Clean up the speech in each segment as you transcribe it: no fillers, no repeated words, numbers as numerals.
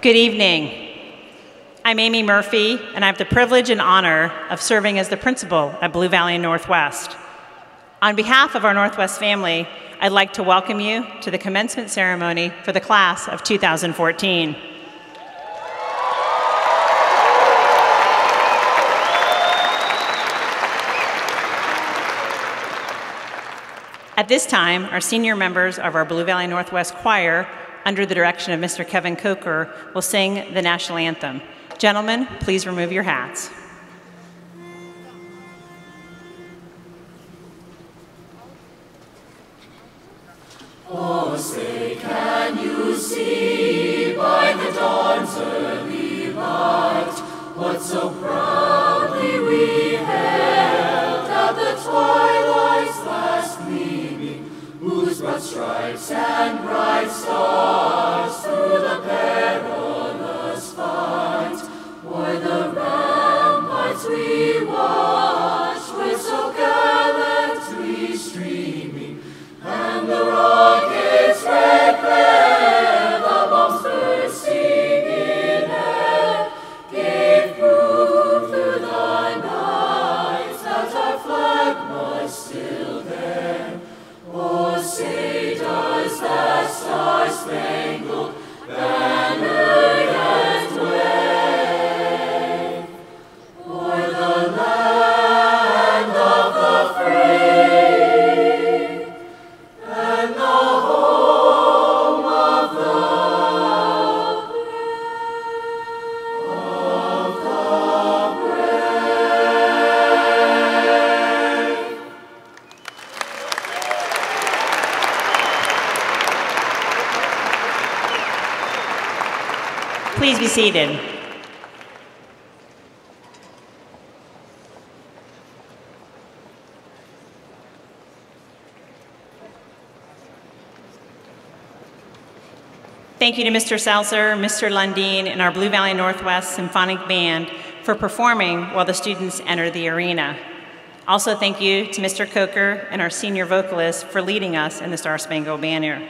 Good evening. I'm Amy Murphy, and I have the privilege and honor of serving as the principal at Blue Valley Northwest. On behalf of our Northwest family, I'd like to welcome you to the commencement ceremony for the class of 2014. At this time, our senior members of our Blue Valley Northwest Choir, under the direction of Mr. Kevin Coker, will sing the national anthem. Gentlemen, please remove your hats. Oh, say, can you see by the dawn's early light what so proudly we hailed at the twilight's last gleaming, whose broad stripes and bright stars through the perilous fight o'er the ramparts we watched with so gallantly streaming, and the rocket's red glare, the bombs bursting in air, gave proof through the night that our flag was still there. Oh, say, does that star-spangled banner yet wave o'er the land of the free and the home of the brave? Please be seated. Thank you to Mr. Seltzer, Mr. Lundeen, and our Blue Valley Northwest Symphonic Band for performing while the students enter the arena. Also, thank you to Mr. Coker and our senior vocalist for leading us in the Star Spangled Banner.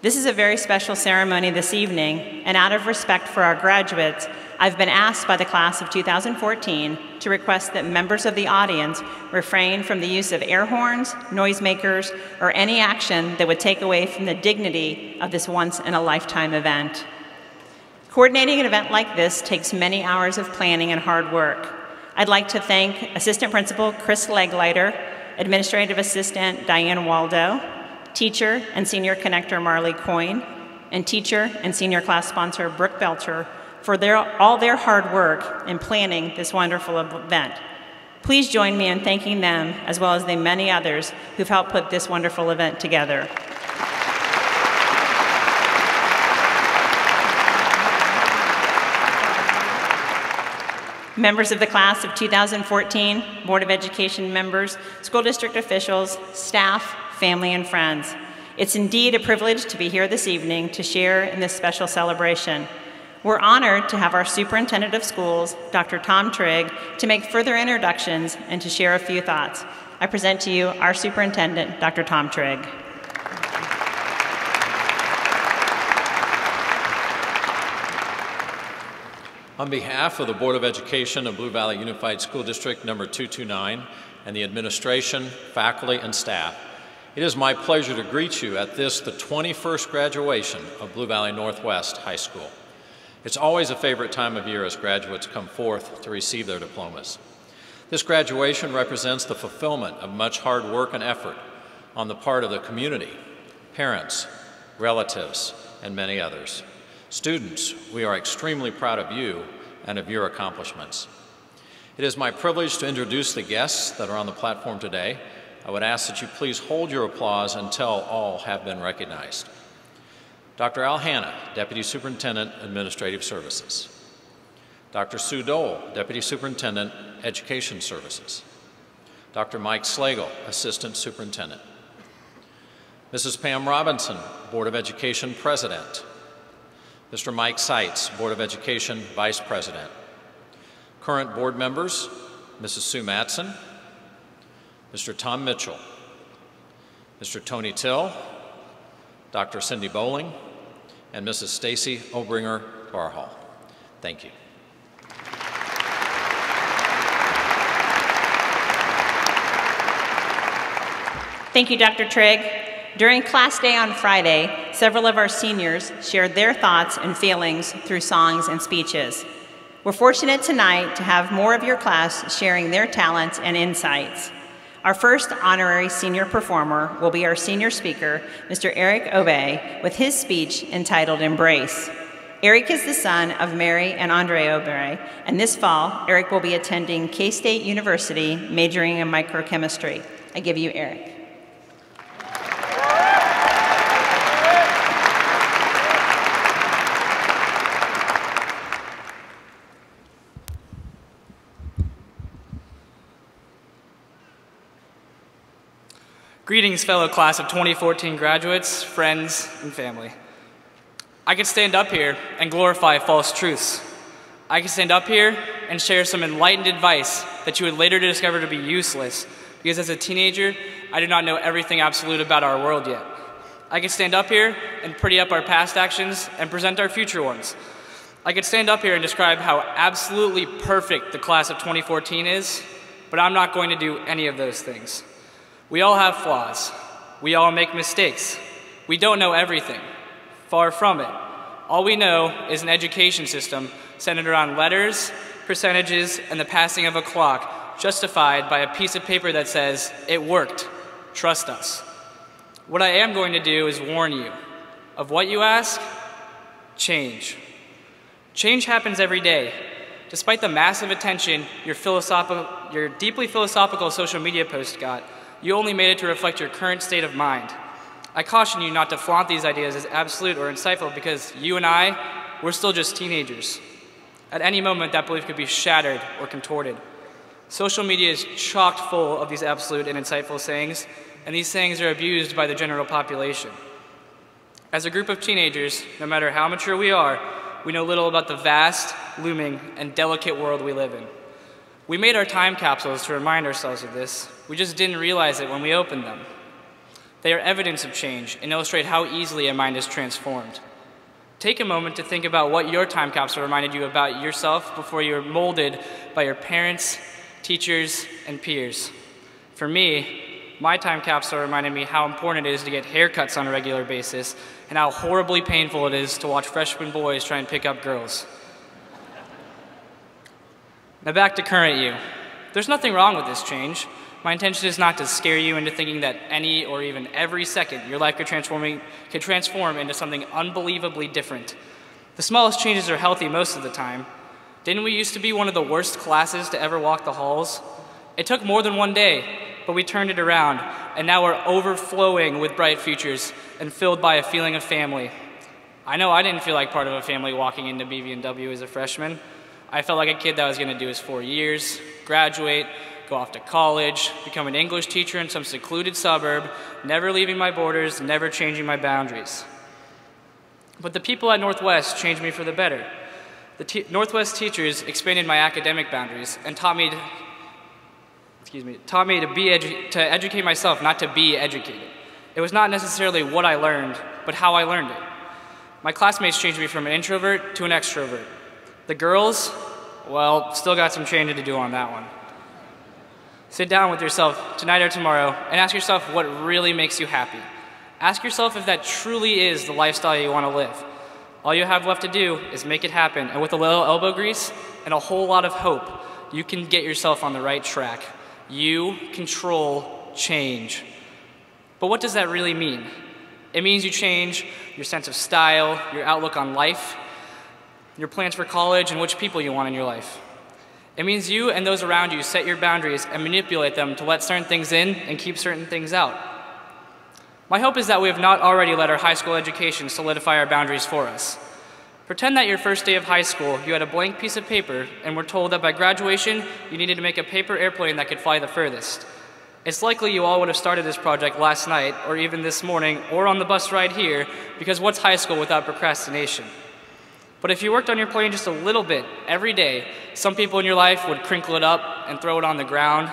This is a very special ceremony this evening, and out of respect for our graduates, I've been asked by the class of 2014 to request that members of the audience refrain from the use of air horns, noisemakers, or any action that would take away from the dignity of this once-in-a-lifetime event. Coordinating an event like this takes many hours of planning and hard work. I'd like to thank Assistant Principal Chris Legleiter, Administrative Assistant Diane Waldo, Teacher and Senior Connector Marley Coyne, and Teacher and Senior Class Sponsor Brooke Belcher for all their hard work in planning this wonderful event. Please join me in thanking them, as well as the many others who've helped put this wonderful event together. Members of the class of 2014, Board of Education members, school district officials, staff, family, and friends. It's indeed a privilege to be here this evening to share in this special celebration. We're honored to have our Superintendent of Schools, Dr. Tom Trigg, to make further introductions and to share a few thoughts. I present to you our Superintendent, Dr. Tom Trigg. On behalf of the Board of Education of Blue Valley Unified School District number 229 and the administration, faculty, and staff, it is my pleasure to greet you at this, the 21st graduation of Blue Valley Northwest High School. It's always a favorite time of year as graduates come forth to receive their diplomas. This graduation represents the fulfillment of much hard work and effort on the part of the community, parents, relatives, and many others. Students, we are extremely proud of you and of your accomplishments. It is my privilege to introduce the guests that are on the platform today. I would ask that you please hold your applause until all have been recognized. Dr. Al Hanna, Deputy Superintendent, Administrative Services. Dr. Sue Dole, Deputy Superintendent, Education Services. Dr. Mike Slagle, Assistant Superintendent. Mrs. Pam Robinson, Board of Education President. Mr. Mike Seitz, Board of Education Vice President. Current board members, Mrs. Sue Matson, Mr. Tom Mitchell, Mr. Tony Till, Dr. Cindy Bowling, and Mrs. Stacy Obringer to our hall. Thank you. Thank you, Dr. Trigg. During class day on Friday, several of our seniors shared their thoughts and feelings through songs and speeches. We're fortunate tonight to have more of your class sharing their talents and insights. Our first honorary senior performer will be our senior speaker, Mr. Eric Obey, with his speech entitled Embrace. Eric is the son of Mary and Andre Obey, and this fall, Eric will be attending K-State University, majoring in microchemistry. I give you Eric. Greetings, fellow class of 2014 graduates, friends, and family. I could stand up here and glorify false truths. I could stand up here and share some enlightened advice that you would later discover to be useless, because as a teenager, I did not know everything absolute about our world yet. I could stand up here and pretty up our past actions and present our future ones. I could stand up here and describe how absolutely perfect the class of 2014 is, but I'm not going to do any of those things. We all have flaws. We all make mistakes. We don't know everything. Far from it. All we know is an education system centered around letters, percentages, and the passing of a clock, justified by a piece of paper that says, "It worked. Trust us." What I am going to do is warn you of what you ask: change. Change happens every day. Despite the massive attention your deeply philosophical social media post got, you only made it to reflect your current state of mind. I caution you not to flaunt these ideas as absolute or insightful, because you and we're still just teenagers. At any moment, that belief could be shattered or contorted. Social media is chock full of these absolute and insightful sayings, and these sayings are abused by the general population. As a group of teenagers, no matter how mature we are, we know little about the vast, looming, and delicate world we live in. We made our time capsules to remind ourselves of this. We just didn't realize it when we opened them. They are evidence of change and illustrate how easily a mind is transformed. Take a moment to think about what your time capsule reminded you about yourself before you were molded by your parents, teachers, and peers. For me, my time capsule reminded me how important it is to get haircuts on a regular basis and how horribly painful it is to watch freshman boys try and pick up girls. Now back to current you. There's nothing wrong with this change. My intention is not to scare you into thinking that any or even every second your life could transform into something unbelievably different. The smallest changes are healthy most of the time. Didn't we used to be one of the worst classes to ever walk the halls? It took more than one day, but we turned it around, and now we're overflowing with bright futures and filled by a feeling of family. I know I didn't feel like part of a family walking into BV&W as a freshman. I felt like a kid that was going to do his 4 years, graduate, go off to college, become an English teacher in some secluded suburb, never leaving my borders, never changing my boundaries. But the people at Northwest changed me for the better. The Northwest teachers expanded my academic boundaries and taught me to educate myself, not to be educated. It was not necessarily what I learned, but how I learned it. My classmates changed me from an introvert to an extrovert. The girls, well, still got some training to do on that one. Sit down with yourself tonight or tomorrow and ask yourself what really makes you happy. Ask yourself if that truly is the lifestyle you want to live. All you have left to do is make it happen, and with a little elbow grease and a whole lot of hope, you can get yourself on the right track. You control change. But what does that really mean? It means you change your sense of style, your outlook on life, your plans for college, and which people you want in your life. It means you and those around you set your boundaries and manipulate them to let certain things in and keep certain things out. My hope is that we have not already let our high school education solidify our boundaries for us. Pretend that your first day of high school, you had a blank piece of paper and were told that by graduation, you needed to make a paper airplane that could fly the furthest. It's likely you all would have started this project last night, or even this morning, or on the bus ride here, because what's high school without procrastination? But if you worked on your plane just a little bit every day, some people in your life would crinkle it up and throw it on the ground.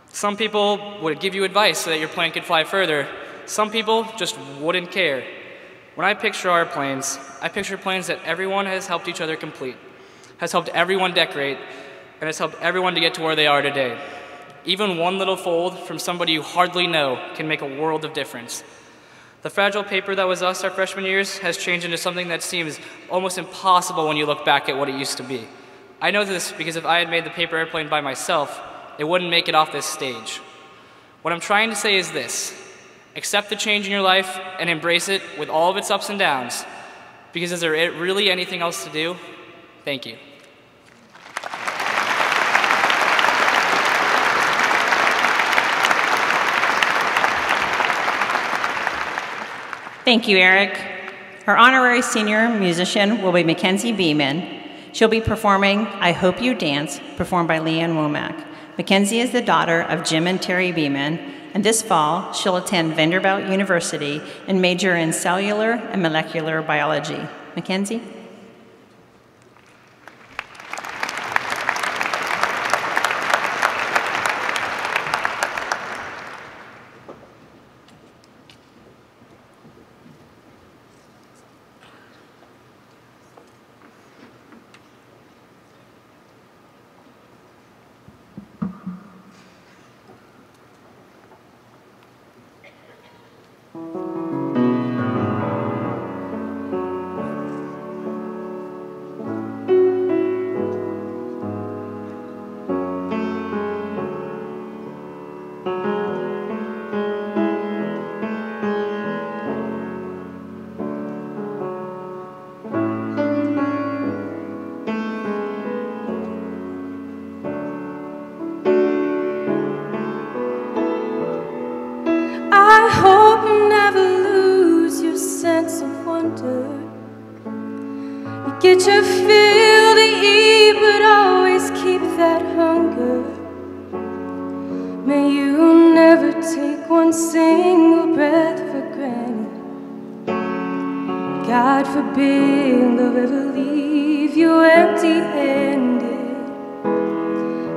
Some people would give you advice so that your plane could fly further. Some people just wouldn't care. When I picture our planes, I picture planes that everyone has helped each other complete, has helped everyone decorate, and has helped everyone to get to where they are today. Even one little fold from somebody you hardly know can make a world of difference. The fragile paper that was us our freshman years has changed into something that seems almost impossible when you look back at what it used to be. I know this because if I had made the paper airplane by myself, it wouldn't make it off this stage. What I'm trying to say is this: accept the change in your life and embrace it with all of its ups and downs, because is there really anything else to do? Thank you. Thank you, Eric. Our honorary senior musician will be Mackenzie Beeman. She'll be performing I Hope You Dance, performed by Leanne Womack. Mackenzie is the daughter of Jim and Terry Beeman, and this fall she'll attend Vanderbilt University and major in cellular and molecular biology. Mackenzie? Get your fill to eat, but always keep that hunger. May you never take one single breath for granted. God forbid love ever leave you empty-handed.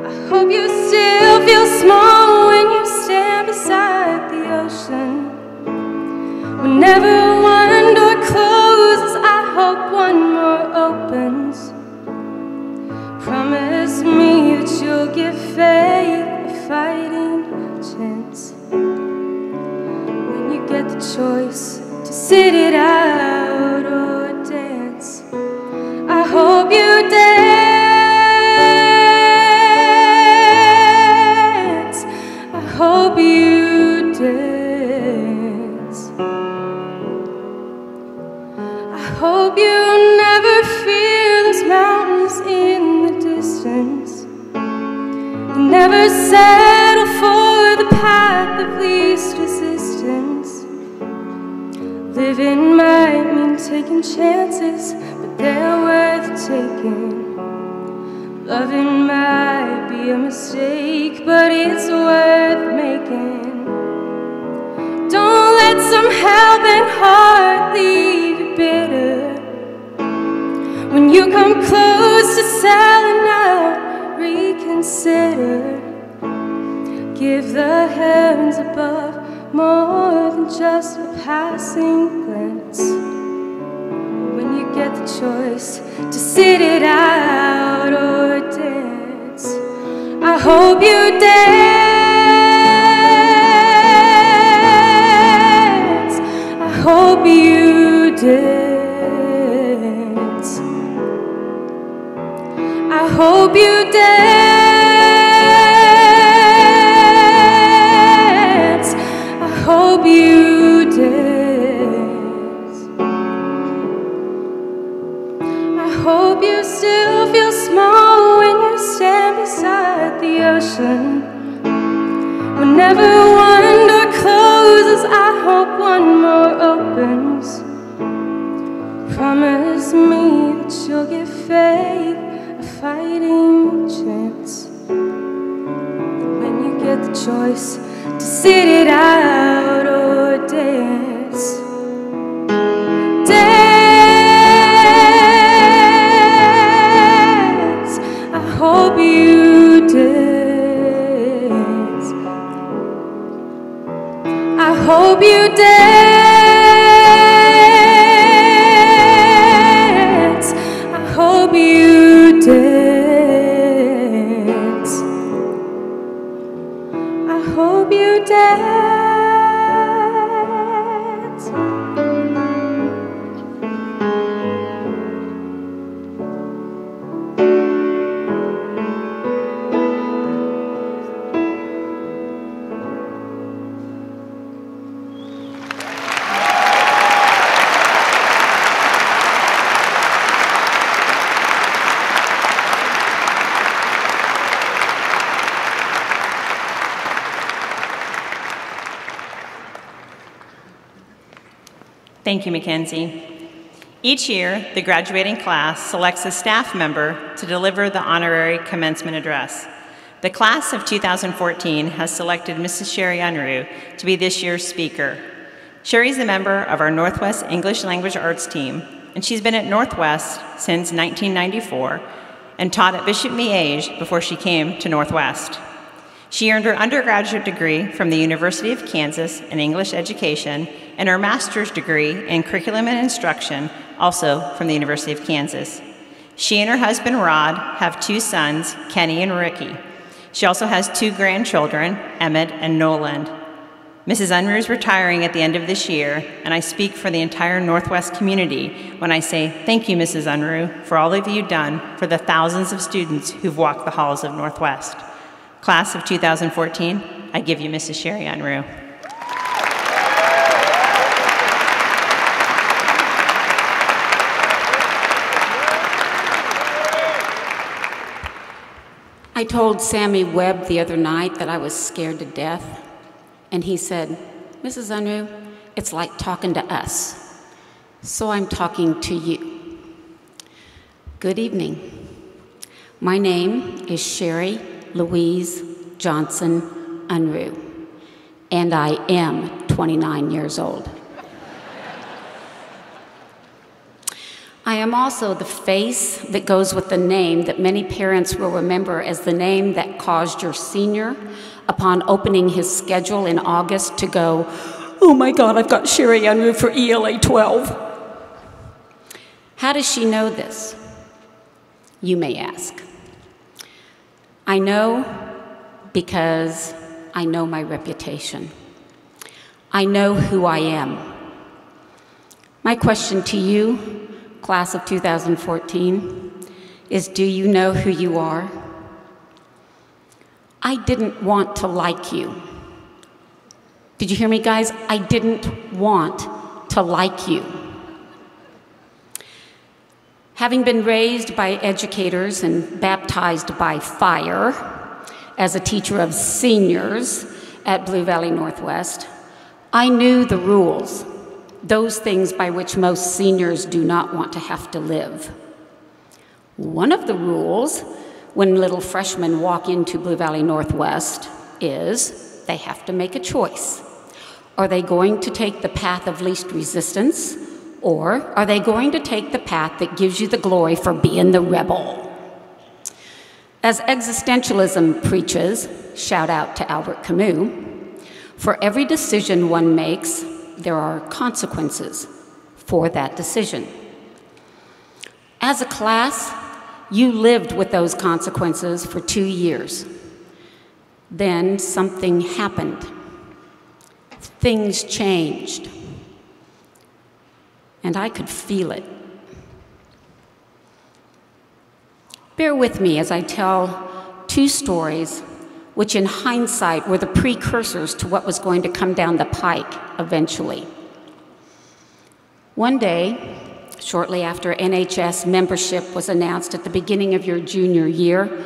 I hope you still feel small when you stand beside the ocean. Whenever one door closes, I hope one more opens. Promise me that you'll give faith a fighting chance. When you get the choice to sit it out or dance, I hope you dance. I hope you dance. I hope you never fear those mountains in the distance. You never settle for the path of least resistance. Living might mean taking chances, but they're worth taking. Loving might be a mistake, but it's worth making. Don't let some helping heart leave you bitter. When you come close to selling out, reconsider. Give the heavens above more than just a passing glance. When you get the choice to sit it out or dance, I hope you dance. I hope you dance. I hope you dance. I hope you dance. I hope you still feel small when you stand beside the ocean. Whenever one door closes, I hope one more opens. Promise me that you'll give faith a fighting chance. When you get the choice to sit it out or dance, dance. I hope you dance. I hope you dance. hope you dance. Thank you, Mackenzie. Each year, the graduating class selects a staff member to deliver the honorary commencement address. The class of 2014 has selected Mrs. Sherry Unruh to be this year's speaker. Sherry is a member of our Northwest English Language Arts team, and she's been at Northwest since 1994 and taught at Bishop Miege before she came to Northwest. She earned her undergraduate degree from the University of Kansas in English education and her master's degree in curriculum and instruction, also from the University of Kansas. She and her husband, Rod, have 2 sons, Kenny and Ricky. She also has 2 grandchildren, Emmett and Noland. Mrs. Unruh is retiring at the end of this year, and I speak for the entire Northwest community when I say thank you, Mrs. Unruh, for all of you've done for the thousands of students who've walked the halls of Northwest. Class of 2014, I give you Mrs. Sherry Unruh. I told Sammy Webb the other night that I was scared to death, and he said, Mrs. Unruh, it's like talking to us. So I'm talking to you. Good evening. My name is Sherry Louise Johnson Unruh, and I am 29 years old. I am also the face that goes with the name that many parents will remember as the name that caused your senior, upon opening his schedule in August, to go, oh my God, I've got Sherry Unruh for ELA 12. How does she know this? You may ask. I know because I know my reputation. I know who I am. My question to you, class of 2014, is do you know who you are? I didn't want to like you. Did you hear me, guys? I didn't want to like you. Having been raised by educators and baptized by fire as a teacher of seniors at Blue Valley Northwest, I knew the rules, those things by which most seniors do not want to have to live. One of the rules when little freshmen walk into Blue Valley Northwest is they have to make a choice. Are they going to take the path of least resistance, or are they going to take the path that gives you the glory for being the rebel? As existentialism preaches, shout out to Albert Camus, for every decision one makes, there are consequences for that decision. As a class, you lived with those consequences for 2 years. Then something happened. Things changed. And I could feel it. Bear with me as I tell 2 stories which in hindsight were the precursors to what was going to come down the pike eventually. One day, shortly after NHS membership was announced at the beginning of your junior year,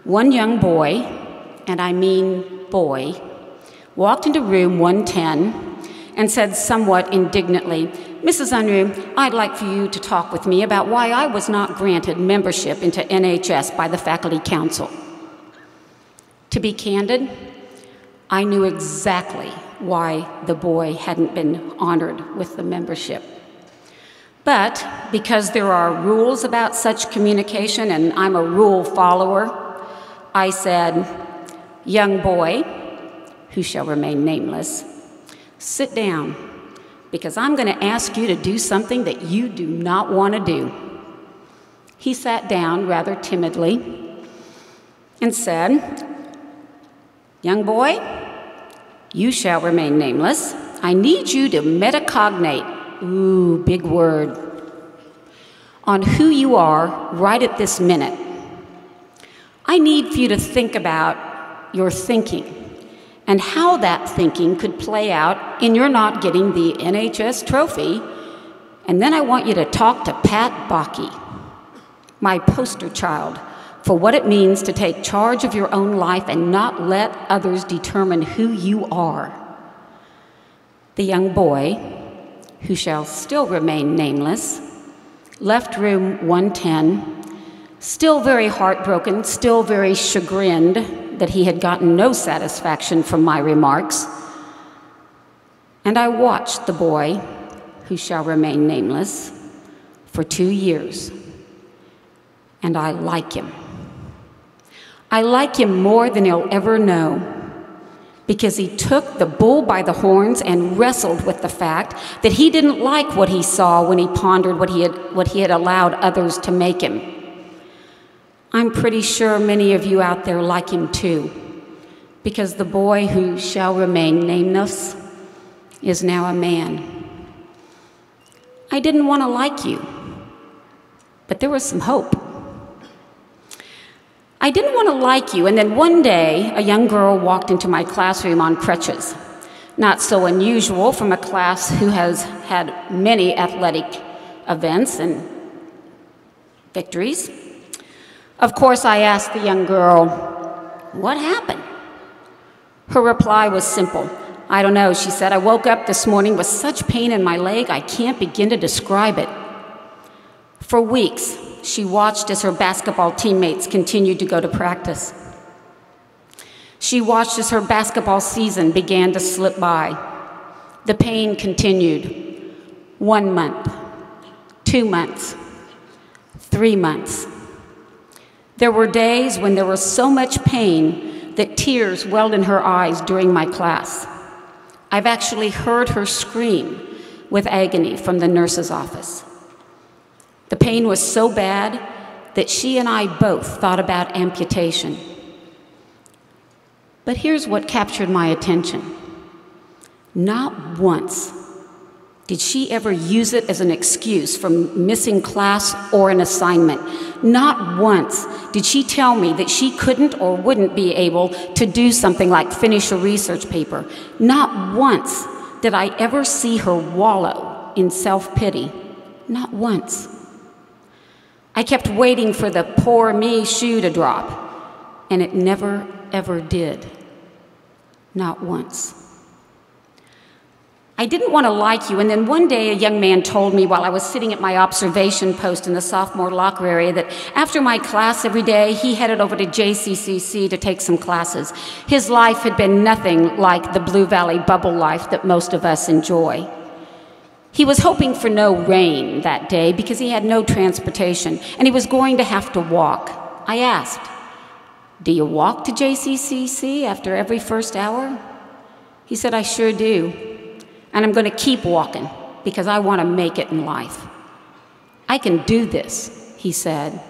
one young boy, and I mean boy, walked into room 110 and said somewhat indignantly, Mrs. Unruh, I'd like for you to talk with me about why I was not granted membership into NHS by the Faculty Council. To be candid, I knew exactly why the boy hadn't been honored with the membership. But because there are rules about such communication and I'm a rule follower, I said, young boy, who shall remain nameless, sit down, because I'm going to ask you to do something that you do not want to do. He sat down rather timidly and said, young boy, You shall remain nameless. I need you to metacognate, ooh, big word, on who you are right at this minute. I need for you to think about your thinking and how that thinking could play out in your not getting the NHS trophy. And then I want you to talk to Pat Bakke, my poster child, for what it means to take charge of your own life and not let others determine who you are. The young boy, who shall still remain nameless, left room 110, still very heartbroken, still very chagrined that he had gotten no satisfaction from my remarks. And I watched the boy, who shall remain nameless, for 2 years. And I like him. I like him more than he'll ever know, because he took the bull by the horns and wrestled with the fact that he didn't like what he saw when he pondered what he had allowed others to make him. I'm pretty sure many of you out there like him too, because the boy who shall remain nameless is now a man. I didn't want to like you, but there was some hope. I didn't want to like you, and then one day, a young girl walked into my classroom on crutches. Not so unusual from a class who has had many athletic events and victories. Of course, I asked the young girl, "What happened?" Her reply was simple. "I don't know," she said. "I woke up this morning with such pain in my leg, I can't begin to describe it." For weeks, she watched as her basketball teammates continued to go to practice. She watched as her basketball season began to slip by. The pain continued. 1 month, 2 months, 3 months. There were days when there was so much pain that tears welled in her eyes during my class. I've actually heard her scream with agony from the nurse's office. The pain was so bad that she and I both thought about amputation. But here's what captured my attention. Not once did she ever use it as an excuse for missing class or an assignment. Not once did she tell me that she couldn't or wouldn't be able to do something like finish a research paper. Not once did I ever see her wallow in self-pity. Not once. I kept waiting for the poor me shoe to drop, and it never, ever did. Not once. I didn't want to like you, and then one day a young man told me while I was sitting at my observation post in the sophomore locker area that after my class every day, he headed over to JCCC to take some classes. His life had been nothing like the Blue Valley bubble life that most of us enjoy. He was hoping for no rain that day because he had no transportation, and he was going to have to walk. I asked, "Do you walk to JCCC after every first hour?" He said, "I sure do. And I'm going to keep walking because I want to make it in life. I can do this," he said,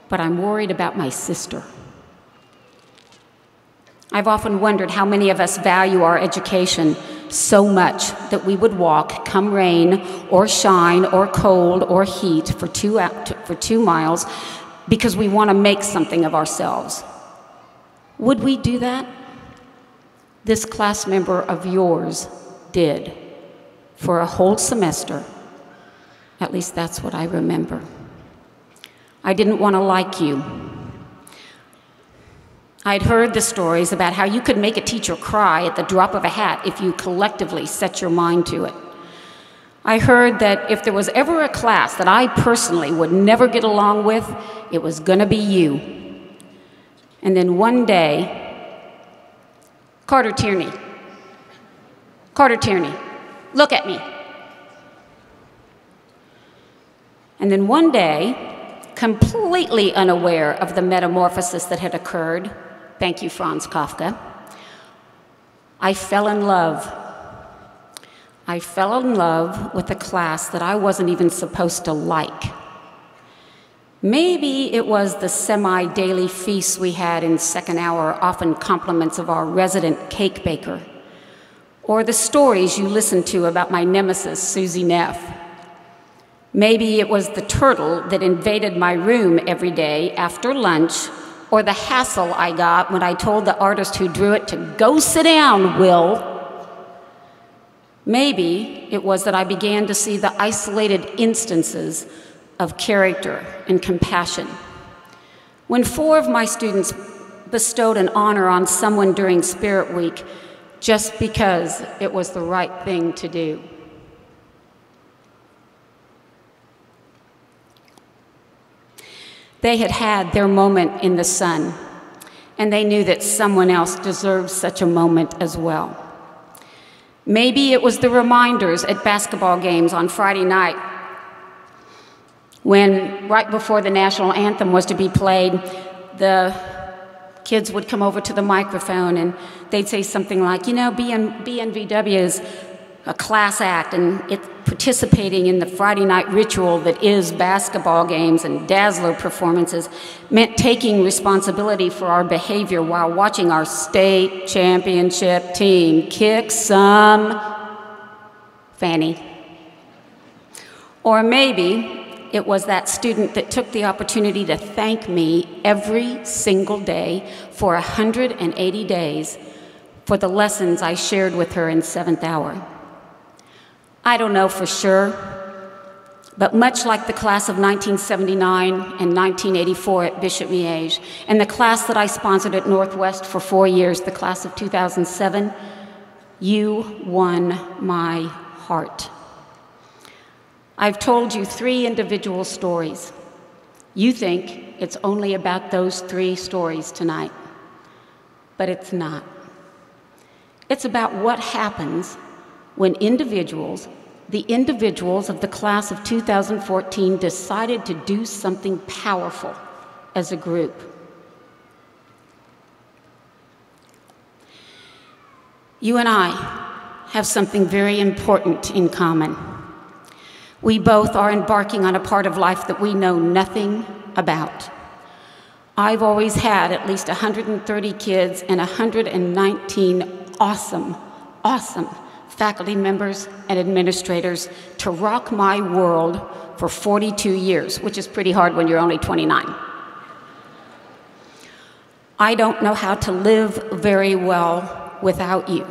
"but I'm worried about my sister." I've often wondered how many of us value our education so much that we would walk, come rain or shine or cold or heat, for 2 miles because we want to make something of ourselves. Would we do that? This class member of yours did for a whole semester. At least that's what I remember. I didn't want to like you. I'd heard the stories about how you could make a teacher cry at the drop of a hat if you collectively set your mind to it. I heard that if there was ever a class that I personally would never get along with, it was going to be you. And then one day, Carter Tierney, look at me. And then one day, completely unaware of the metamorphosis that had occurred, thank you, Franz Kafka, I fell in love. I fell in love with a class that I wasn't even supposed to like. Maybe it was the semi-daily feasts we had in second hour, often compliments of our resident cake baker. or the stories you listened to about my nemesis, Susie Neff. Maybe it was the turtle that invaded my room every day after lunch, or the hassle I got when I told the artist who drew it to go sit down, Will. Maybe it was that I began to see the isolated instances of character and compassion. When 4 of my students bestowed an honor on someone during Spirit Week just because it was the right thing to do. They had had their moment in the sun, and they knew that someone else deserved such a moment as well. Maybe it was the reminders at basketball games on Friday night when, right before the national anthem was to be played, the kids would come over to the microphone and they'd say something like, you know, BNVW is a class act and it's participating in the Friday night ritual that is basketball games and dazzler performances meant taking responsibility for our behavior while watching our state championship team kick some fanny. Or maybe it was that student that took the opportunity to thank me every single day for 180 days for the lessons I shared with her in 7th hour. I don't know for sure, but much like the class of 1979 and 1984 at Bishop Miege, and the class that I sponsored at Northwest for 4 years, the class of 2007, you won my heart. I've told you 3 individual stories. You think it's only about those 3 stories tonight, but it's not. It's about what happens when the individuals of the class of 2014 decided to do something powerful as a group. You and I have something very important in common. We both are embarking on a part of life that we know nothing about. I've always had at least 130 kids and 119 awesome faculty members and administrators to rock my world for 42 years, which is pretty hard when you're only 29. I don't know how to live very well without you.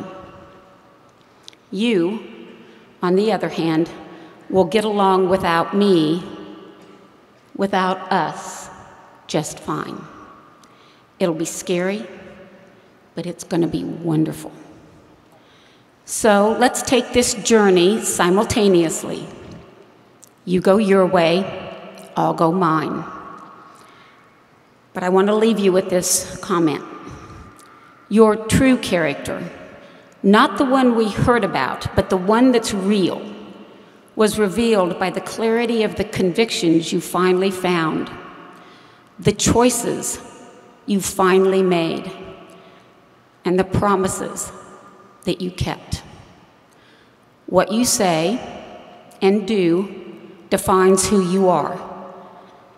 You, on the other hand, will get along without me, without us, just fine. It'll be scary, but it's going to be wonderful. So let's take this journey simultaneously. You go your way, I'll go mine. But I want to leave you with this comment. Your true character, not the one we heard about, but the one that's real, was revealed by the clarity of the convictions you finally found, the choices you finally made, and the promises that you kept. What you say and do defines who you are,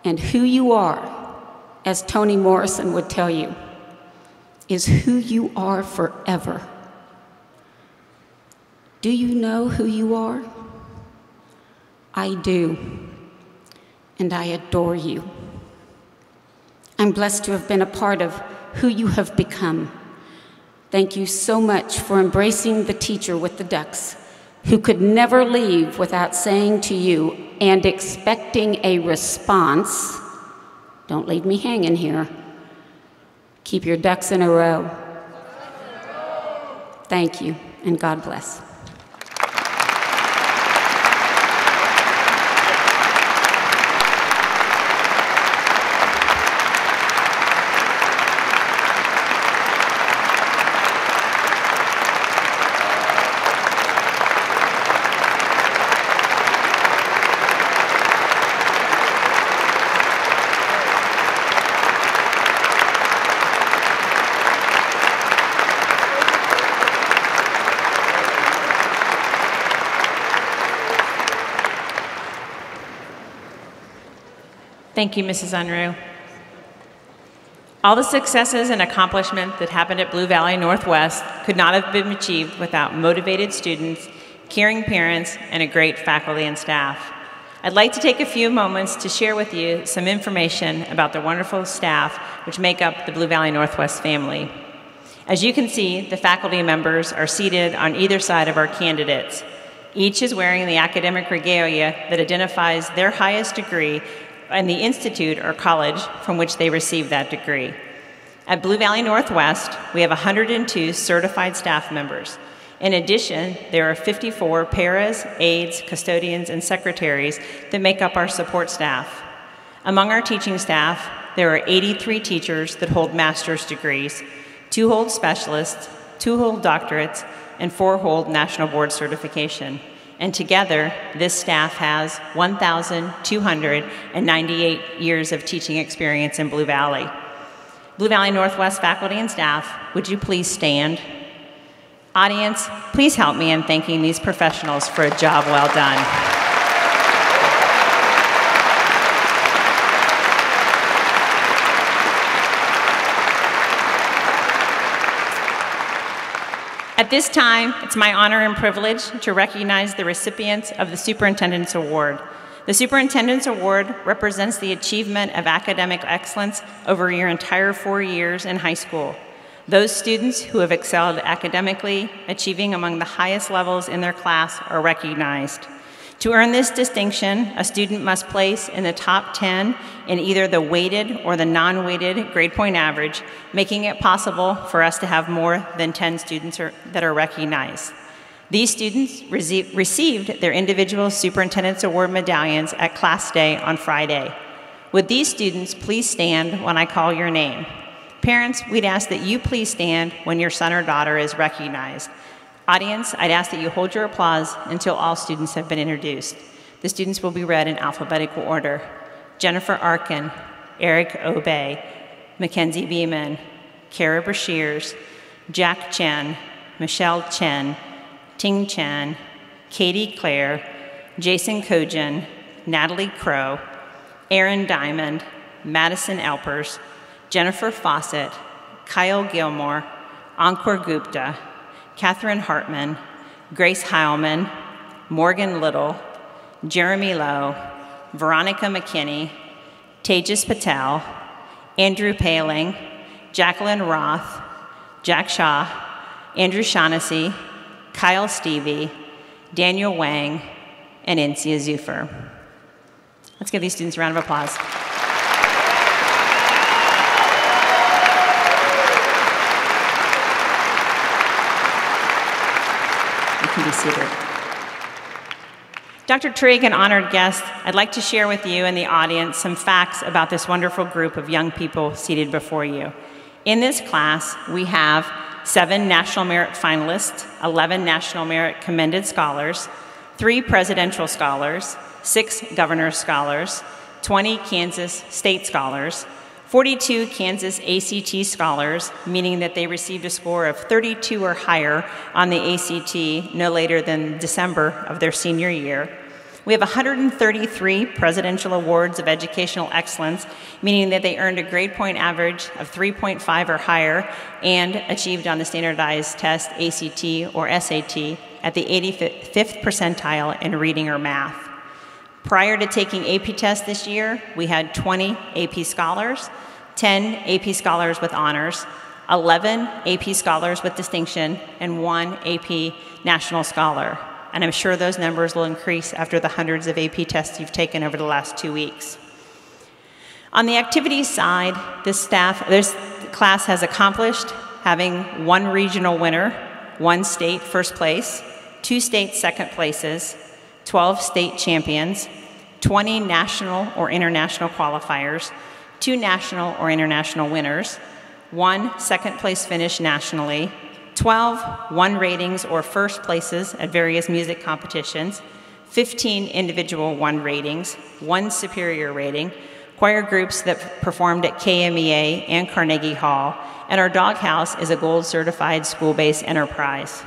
and who you are, as Toni Morrison would tell you, is who you are forever. Do you know who you are? I do, and I adore you. I'm blessed to have been a part of who you have become. Thank you so much for embracing the teacher with the ducks, who could never leave without saying to you and expecting a response, don't leave me hanging here, keep your ducks in a row. Thank you, and God bless. Thank you, Mrs. Unruh. All the successes and accomplishments that happened at Blue Valley Northwest could not have been achieved without motivated students, caring parents, and a great faculty and staff. I'd like to take a few moments to share with you some information about the wonderful staff which make up the Blue Valley Northwest family. As you can see, the faculty members are seated on either side of our candidates. Each is wearing the academic regalia that identifies their highest degree and the institute or college from which they received that degree. At Blue Valley Northwest, we have 102 certified staff members. In addition, there are 54 paras, aides, custodians, and secretaries that make up our support staff. Among our teaching staff, there are 83 teachers that hold master's degrees, 2 hold specialists, 2 hold doctorates, and 4 hold national board certification. And together, this staff has 1,298 years of teaching experience in Blue Valley. Blue Valley Northwest faculty and staff, would you please stand? Audience, please help me in thanking these professionals for a job well done. At this time, it's my honor and privilege to recognize the recipients of the Superintendent's Award. The Superintendent's Award represents the achievement of academic excellence over your entire 4 years in high school. Those students who have excelled academically, achieving among the highest levels in their class, are recognized. To earn this distinction, a student must place in the top 10 in either the weighted or the non-weighted grade point average, making it possible for us to have more than 10 students that are recognized. These students received their individual Superintendent's Award medallions at Class Day on Friday. Would these students please stand when I call your name? Parents, we'd ask that you please stand when your son or daughter is recognized. Audience, I'd ask that you hold your applause until all students have been introduced. The students will be read in alphabetical order. Jennifer Arkin, Eric Obey, Mackenzie Beeman, Kara Brashears, Jack Chen, Michelle Chen, Ting Chen, Katie Clare, Jason Kojan, Natalie Crow, Aaron Diamond, Madison Alpers, Jennifer Fawcett, Kyle Gilmore, Ankur Gupta, Catherine Hartman, Grace Heilman, Morgan Little, Jeremy Lowe, Veronica McKinney, Tejas Patel, Andrew Paling, Jacqueline Roth, Jack Shaw, Andrew Shaughnessy, Kyle Stevie, Daniel Wang, and Insia Zufer. Let's give these students a round of applause. Can be seated. Dr. Trigg, an honored guest, I'd like to share with you and the audience some facts about this wonderful group of young people seated before you. In this class, we have 7 National Merit finalists, 11 National Merit Commended Scholars, 3 Presidential Scholars, 6 Governor's Scholars, 20 Kansas State Scholars, 42 Kansas ACT Scholars, meaning that they received a score of 32 or higher on the ACT no later than December of their senior year. We have 133 Presidential Awards of Educational Excellence, meaning that they earned a grade point average of 3.5 or higher and achieved on the standardized test ACT or SAT at the 85th percentile in reading or math. Prior to taking AP tests this year, we had 20 AP Scholars, 10 AP Scholars with honors, 11 AP Scholars with distinction, and 1 AP National Scholar. And I'm sure those numbers will increase after the hundreds of AP tests you've taken over the last 2 weeks. On the activities side, this class has accomplished having 1 regional winner, 1 state first place, 2 state second places, 12 state champions, 20 national or international qualifiers, 2 national or international winners, 1 second place finish nationally, 12 1 ratings or first places at various music competitions, 15 individual 1 ratings, 1 superior rating, choir groups that performed at KMEA and Carnegie Hall, and our doghouse is a gold certified school-based enterprise.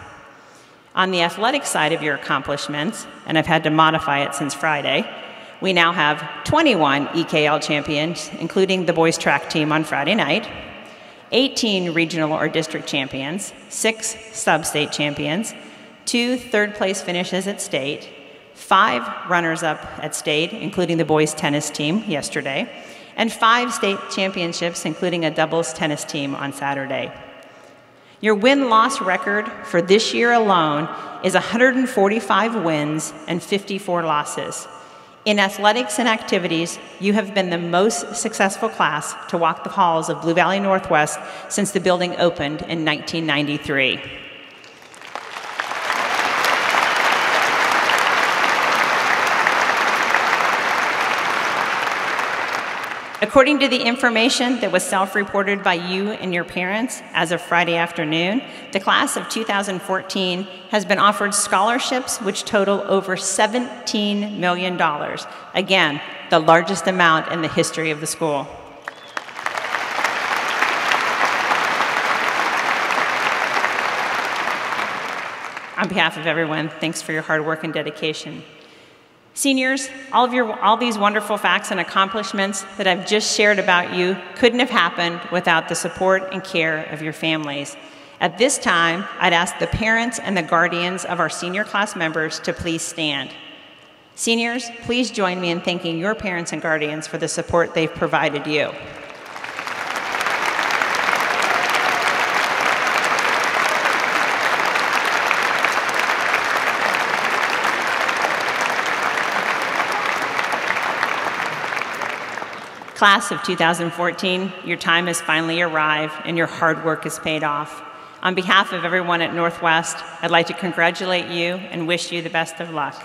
On the athletic side of your accomplishments, and I've had to modify it since Friday, We now have 21 EKL champions, including the boys track team on Friday night, 18 regional or district champions, 6 sub-state champions, 2 third-place finishes at state, 5 runners-up at state, including the boys tennis team yesterday, and 5 state championships, including a doubles tennis team on Saturday. Your win-loss record for this year alone is 145 wins and 54 losses. In athletics and activities, you have been the most successful class to walk the halls of Blue Valley Northwest since the building opened in 1993. According to the information that was self-reported by you and your parents as of Friday afternoon, the class of 2014 has been offered scholarships which total over $17 million. Again, the largest amount in the history of the school. On behalf of everyone, thanks for your hard work and dedication. Seniors, all these wonderful facts and accomplishments that I've just shared about you couldn't have happened without the support and care of your families. At this time, I'd ask the parents and the guardians of our senior class members to please stand. Seniors, please join me in thanking your parents and guardians for the support they've provided you. Class of 2014, your time has finally arrived and your hard work has paid off. On behalf of everyone at Northwest, I'd like to congratulate you and wish you the best of luck.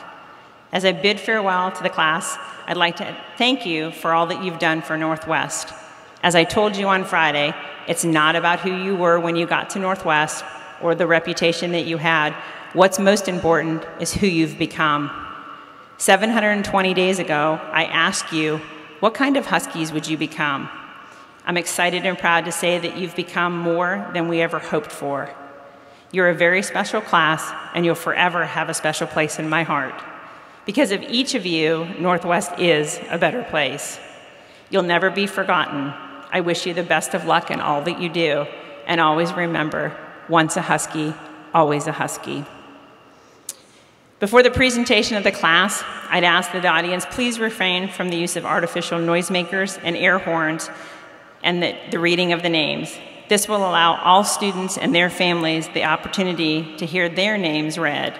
As I bid farewell to the class, I'd like to thank you for all that you've done for Northwest. As I told you on Friday, it's not about who you were when you got to Northwest or the reputation that you had. What's most important is who you've become. 720 days ago, I asked you, what kind of Huskies would you become? I'm excited and proud to say that you've become more than we ever hoped for. You're a very special class, and you'll forever have a special place in my heart. Because of each of you, Northwest is a better place. You'll never be forgotten. I wish you the best of luck in all that you do, and always remember, once a Husky, always a Husky. Before the presentation of the class, I'd ask that the audience please refrain from the use of artificial noisemakers and air horns and the reading of the names. This will allow all students and their families the opportunity to hear their names read.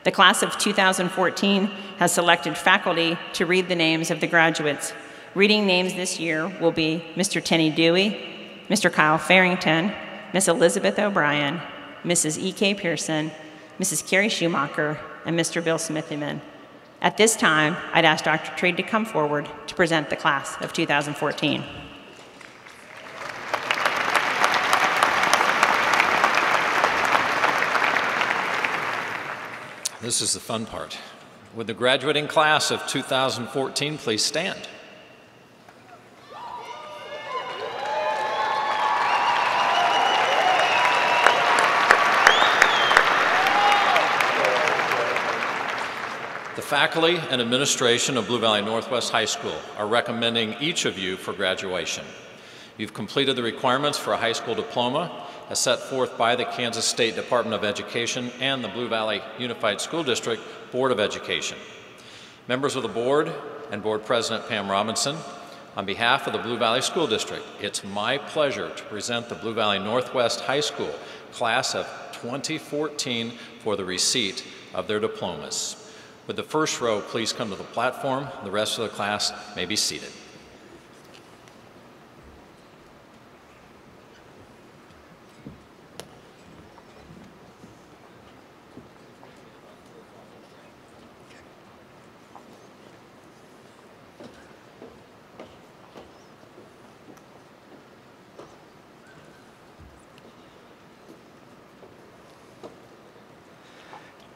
The class of 2014 has selected faculty to read the names of the graduates. Reading names this year will be Mr. Tenny Dewey, Mr. Kyle Farrington, Miss Elizabeth O'Brien, Mrs. E.K. Pearson, Mrs. Carrie Schumacher, and Mr. Bill Smithyman. At this time, I'd ask Dr. Trade to come forward to present the class of 2014. This is the fun part. Would the graduating class of 2014 please stand? The faculty and administration of Blue Valley Northwest High School are recommending each of you for graduation. You've completed the requirements for a high school diploma as set forth by the Kansas State Department of Education and the Blue Valley Unified School District Board of Education. Members of the board and board president Pam Robinson, on behalf of the Blue Valley School District, it's my pleasure to present the Blue Valley Northwest High School class of 2014 for the receipt of their diplomas. Would the first row please come to the platform? The rest of the class may be seated.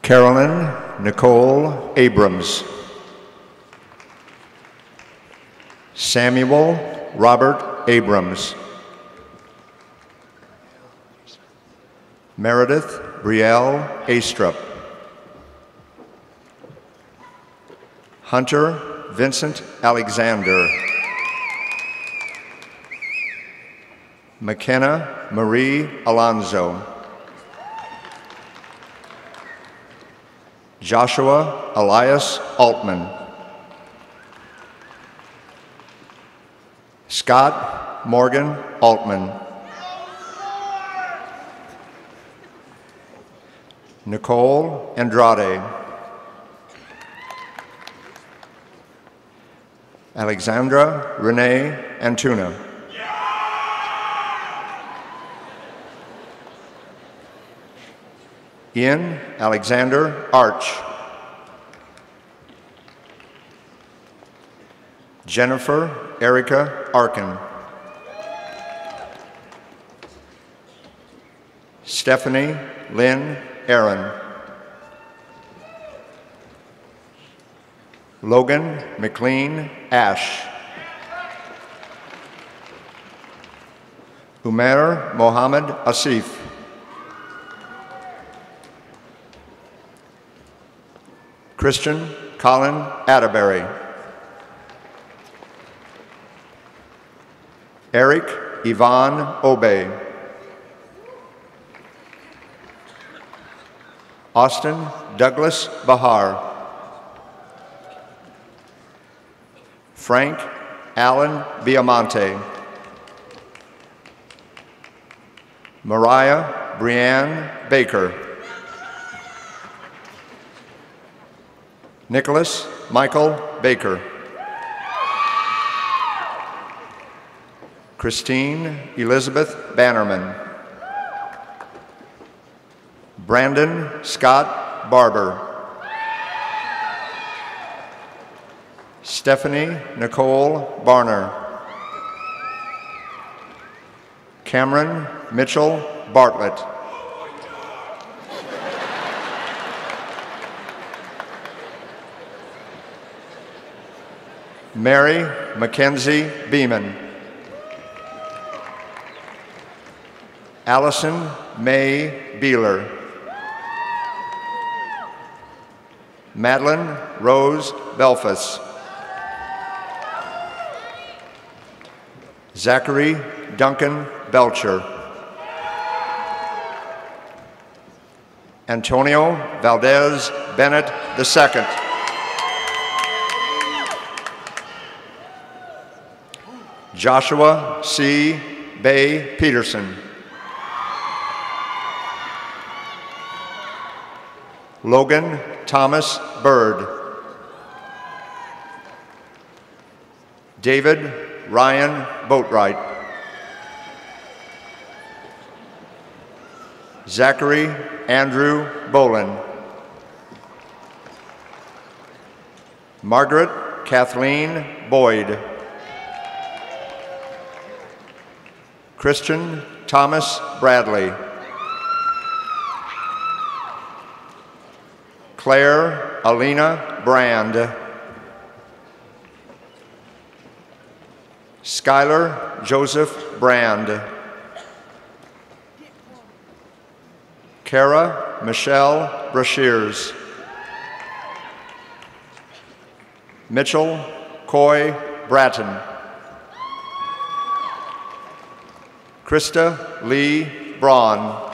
Carolyn Nicole Abrams. Samuel Robert Abrams. Meredith Brielle Astrup. Hunter Vincent Alexander. McKenna Marie Alonzo. Joshua Elias Altman. Scott Morgan Altman. Nicole Andrade. Alexandra Renee Antuna. Ian Alexander Arch. Jennifer Erica Arkin. Stephanie Lynn Aaron. Logan McLean Ash. Umair Mohammed Asif. Christian Colin Atterbury. Eric Yvonne Obey. Austin Douglas Bahar. Frank Allen Biamonte. Mariah Brianne Baker. Nicholas Michael Baker. Christine Elizabeth Bannerman. Brandon Scott Barber. Stephanie Nicole Barner. Cameron Mitchell Bartlett. Mary Mackenzie Beeman. Allison May Beeler. Madeline Rose Belfus. Zachary Duncan Belcher. Antonio Valdez Bennett II. Joshua C. Bay Peterson. Logan Thomas Bird. David Ryan Boatwright. Zachary Andrew Bolin. Margaret Kathleen Boyd. Christian Thomas Bradley. Claire Alina Brand. Skylar Joseph Brand. Kara Michelle Brashears. Mitchell Coy Bratton. Krista Lee Braun.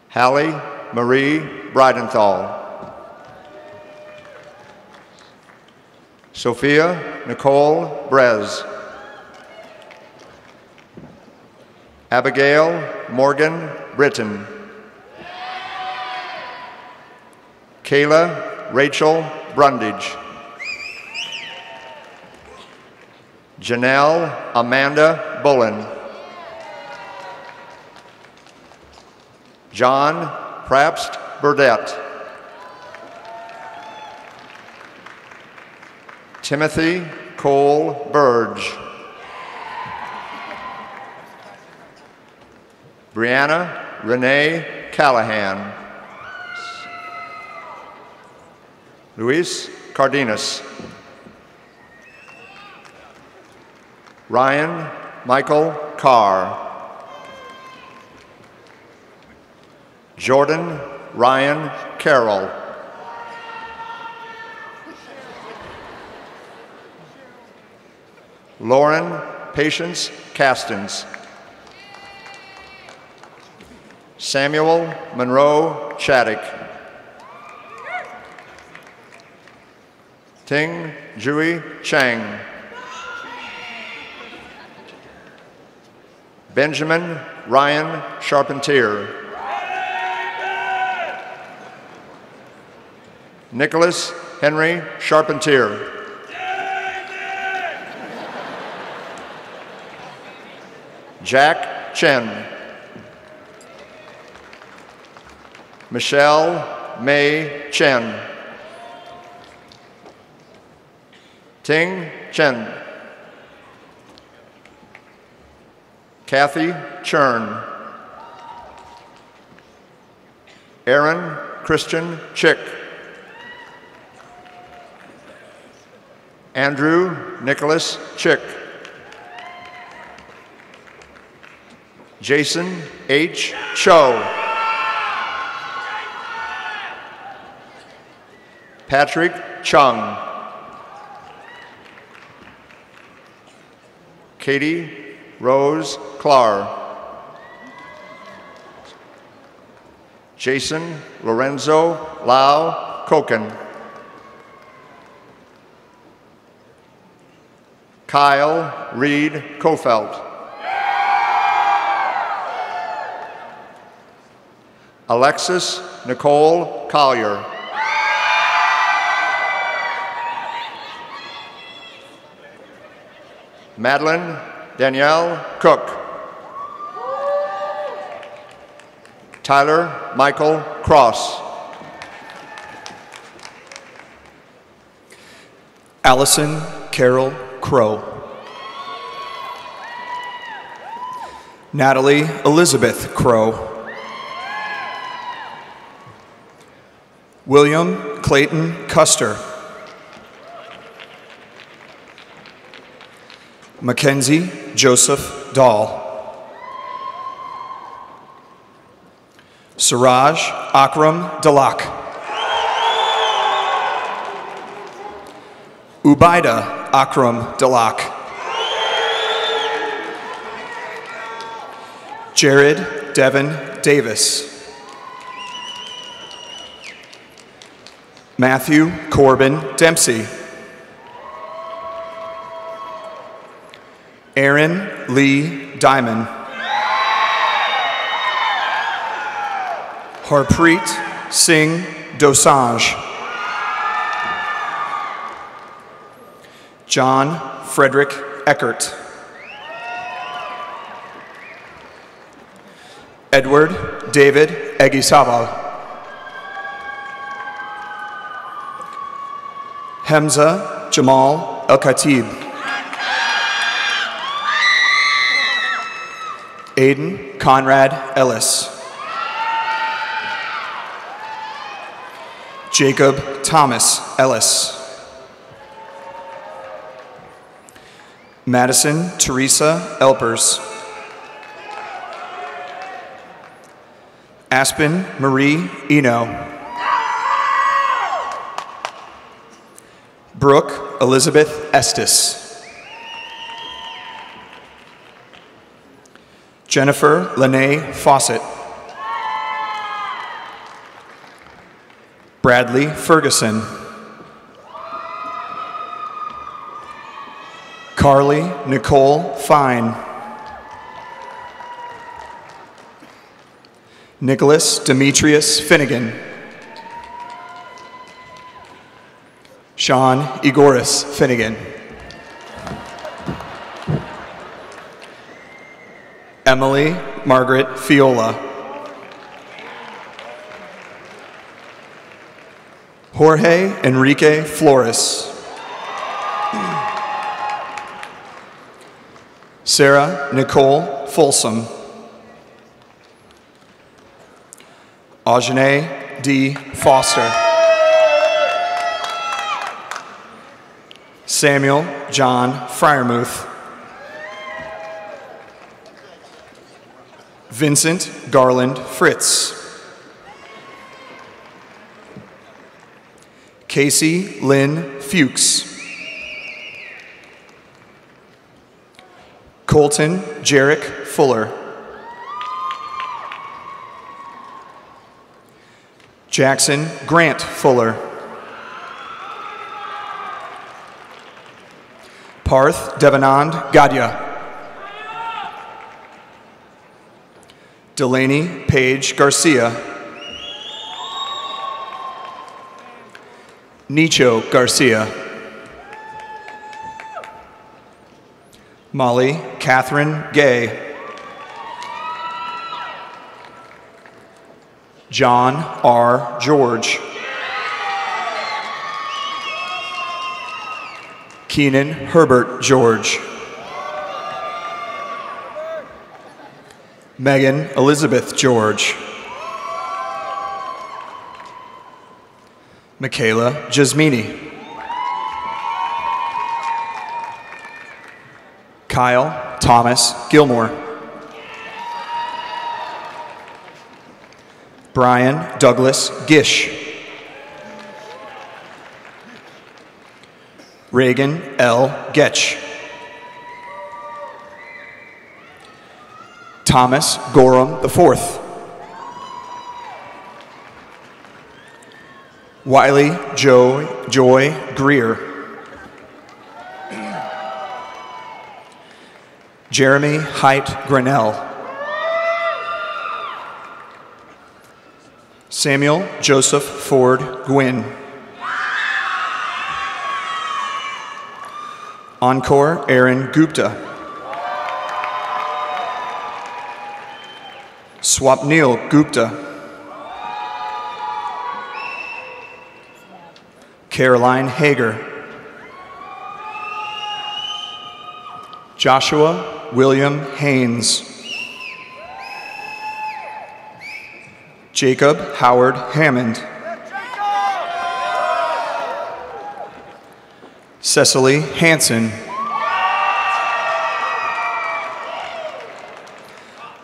Hallie Marie Bridenthal. Sophia Nicole Brez. Abigail Morgan Britton. Kayla Rachel Brundage. Janelle Amanda Bullen. John Prapst Burdette. Timothy Cole Burge. Brianna Renee Callahan. Luis Cardenas. Ryan Michael Carr. Jordan Ryan Carroll. Lauren Patience Castens. Samuel Monroe Chaddick. Ting Jui Chang. Benjamin Ryan Charpentier. Nicholas Henry Charpentier. Jack Chen. Michelle May Chen. Ting Chen. Kathy Chern. Aaron Christian Chick. Andrew Nicholas Chick. Jason H. Cho. Patrick Chung. Katie Rose Clar. Jason Lorenzo Lau Koken. Kyle Reed Kofelt. Alexis Nicole Collier. Madeline Danielle Cook. Tyler Michael Cross. Allison Carol Crow. Natalie Elizabeth Crow. William Clayton Custer. Mackenzie Joseph Dahl. Siraj Akram Dalak. Ubaida Akram Dalak. Jared Devin Davis. Matthew Corbin Dempsey. Aaron Lee Diamond. Harpreet Singh Dosanjh. John Frederick Eckert. Edward David Egisabal. Hamza Jamal El-Khatib. Aiden Conrad Ellis. Jacob Thomas Ellis. Madison Teresa Elpers. Aspen Marie Eno. Brooke Elizabeth Estes. Jennifer Lene Fawcett. Bradley Ferguson. Carly Nicole Fine. Nicholas Demetrius Finnegan. Sean Igoris Finnegan. Emily Margaret Fiola. Jorge Enrique Flores. Sarah Nicole Folsom. Aujane D. Foster. Samuel John Fryermuth. Vincent Garland Fritz. Casey Lynn Fuchs. Colton Jarek Fuller. Jackson Grant Fuller. Parth Devanand Gadya. Delaney Paige Garcia. Nicho Garcia. Molly Catherine Gay. John R. George. Keenan Herbert George. Megan Elizabeth George. Michaela Jasmini. Kyle Thomas Gilmore. Brian Douglas Gish. Reagan L. Getch. Thomas Gorham IV. Wiley Joy Greer. Jeremy Height Grinnell. Samuel Joseph Ford Gwynn. Encore Aaron Gupta. Swapnil Gupta. Caroline Hager. Joshua William Haynes. Jacob Howard Hammond. Cecily Hanson.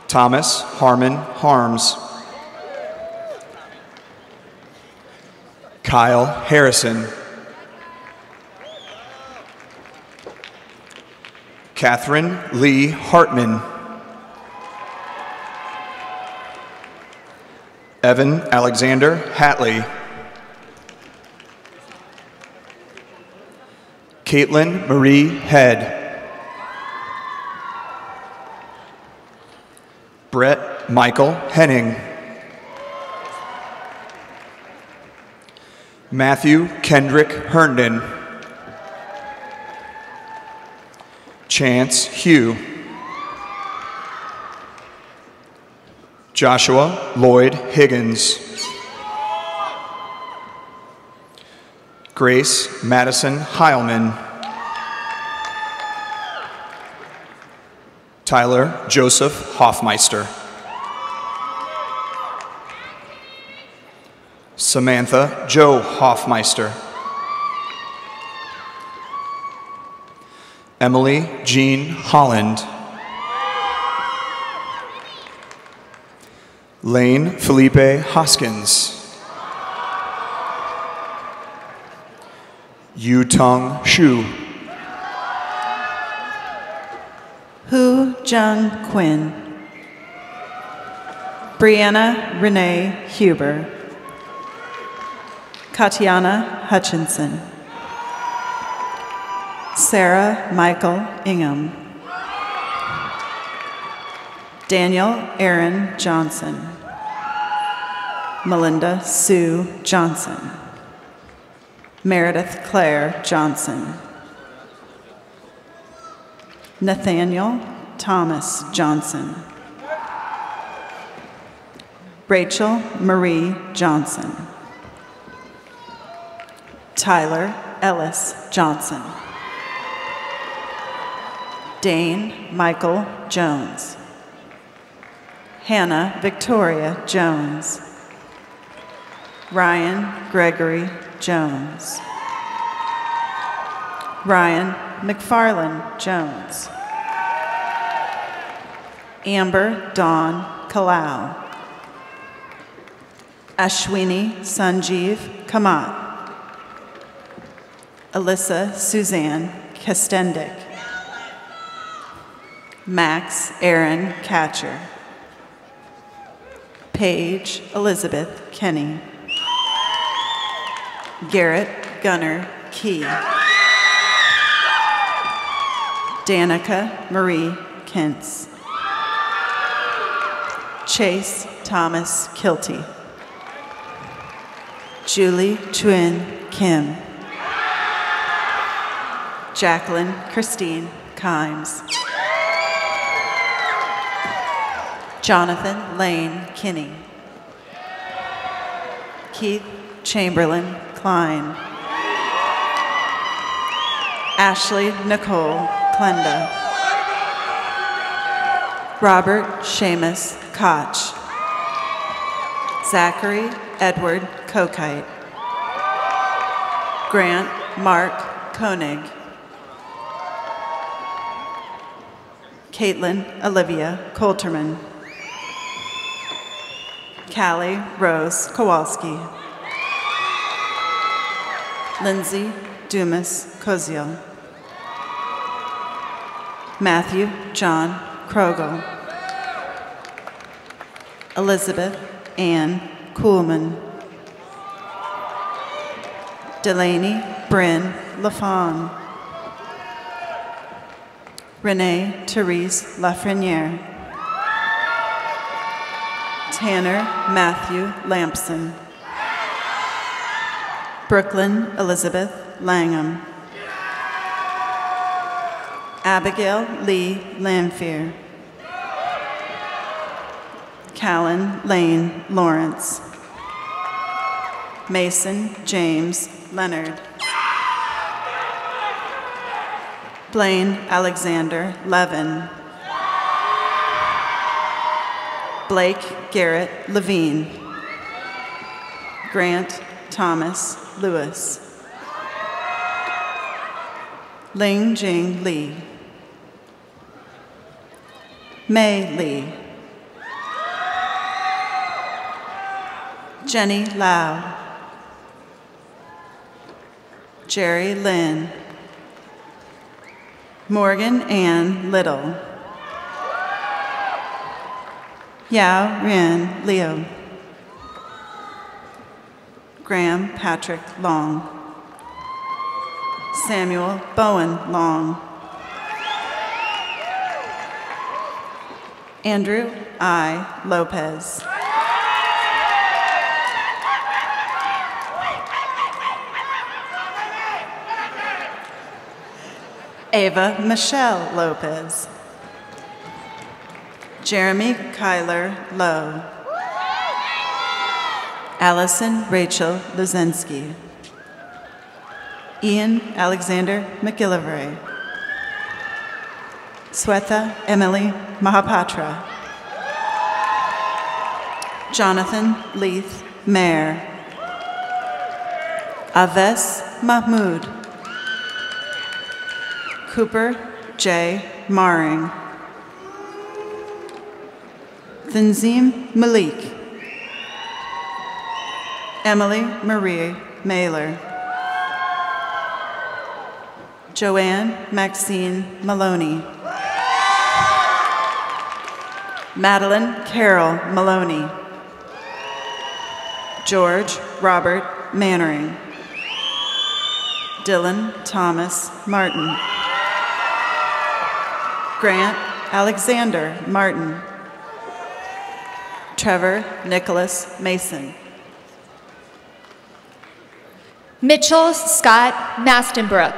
Thomas Harmon Harms. Kyle Harrison. Catherine Lee Hartman. Evan Alexander Hatley. Caitlin Marie Head. Brett Michael Henning. Matthew Kendrick Herndon. Chance Hugh. Joshua Lloyd Higgins. Grace Madison Heilman. Tyler Joseph Hoffmeister. Samantha Jo Hoffmeister. Emily Jean Holland. Lane Felipe Hoskins. Yu Tung Shu. Hu Jung Quinn. Brianna Renee Huber. Katiana Hutchinson. Sarah Michael Ingham. Daniel Aaron Johnson. Melinda Sue Johnson. Meredith Claire Johnson. Nathaniel Thomas Johnson. Rachel Marie Johnson. Tyler Ellis Johnson. Dane Michael Jones. Hannah Victoria Jones. Ryan Gregory Jones. Ryan McFarland Jones. Amber Dawn Kalau. Ashwini Sanjeev Kamat. Alyssa Suzanne Kestendik. Max Aaron Catcher. Paige Elizabeth Kenny. Garrett Gunnar Key. Danica Marie Kintz. Chase Thomas Kilty. Julie Chuin Kim. Jacqueline Christine Kimes. Jonathan Lane Kinney. Keith Chamberlain Klein. Ashley Nicole Klenda. Robert Seamus Koch. Zachary Edward Kokite. Grant Mark Koenig. Caitlin Olivia Coulterman. Callie Rose Kowalski. Lindsay Dumas Koziel. Matthew John Krogel. Elizabeth Ann Kuhlman. Delaney Bryn Lafon. Renee Therese Lafreniere. Tanner Matthew Lampson. Brooklyn Elizabeth Langham. Abigail Lee Lanphier. Callan Lane Lawrence. Mason James Leonard. Blaine Alexander Levin. Blake Garrett Levine. Grant Thomas Lewis. Ling Jing Lee. Mei Lee. Jenny Lau. Jerry Lynn. Morgan Ann Little. Yao Rin Leo. Graham Patrick Long. Samuel Bowen Long. Andrew I. Lopez. Ava Michelle Lopez. Jeremy Kyler Lowe. Allison Rachel Luzensky. Ian Alexander McGillivray. Swetha Emily Mahapatra. Jonathan Leith Mayer. Aves Mahmood. Cooper J. Maring. Tanzim Malik. Emily Marie Mailer. Joanne Maxine Maloney. Madeline Carol Maloney. George Robert Mannering. Dylan Thomas Martin. Grant Alexander Martin. Trevor Nicholas Mason. Mitchell Scott Mastenbrook.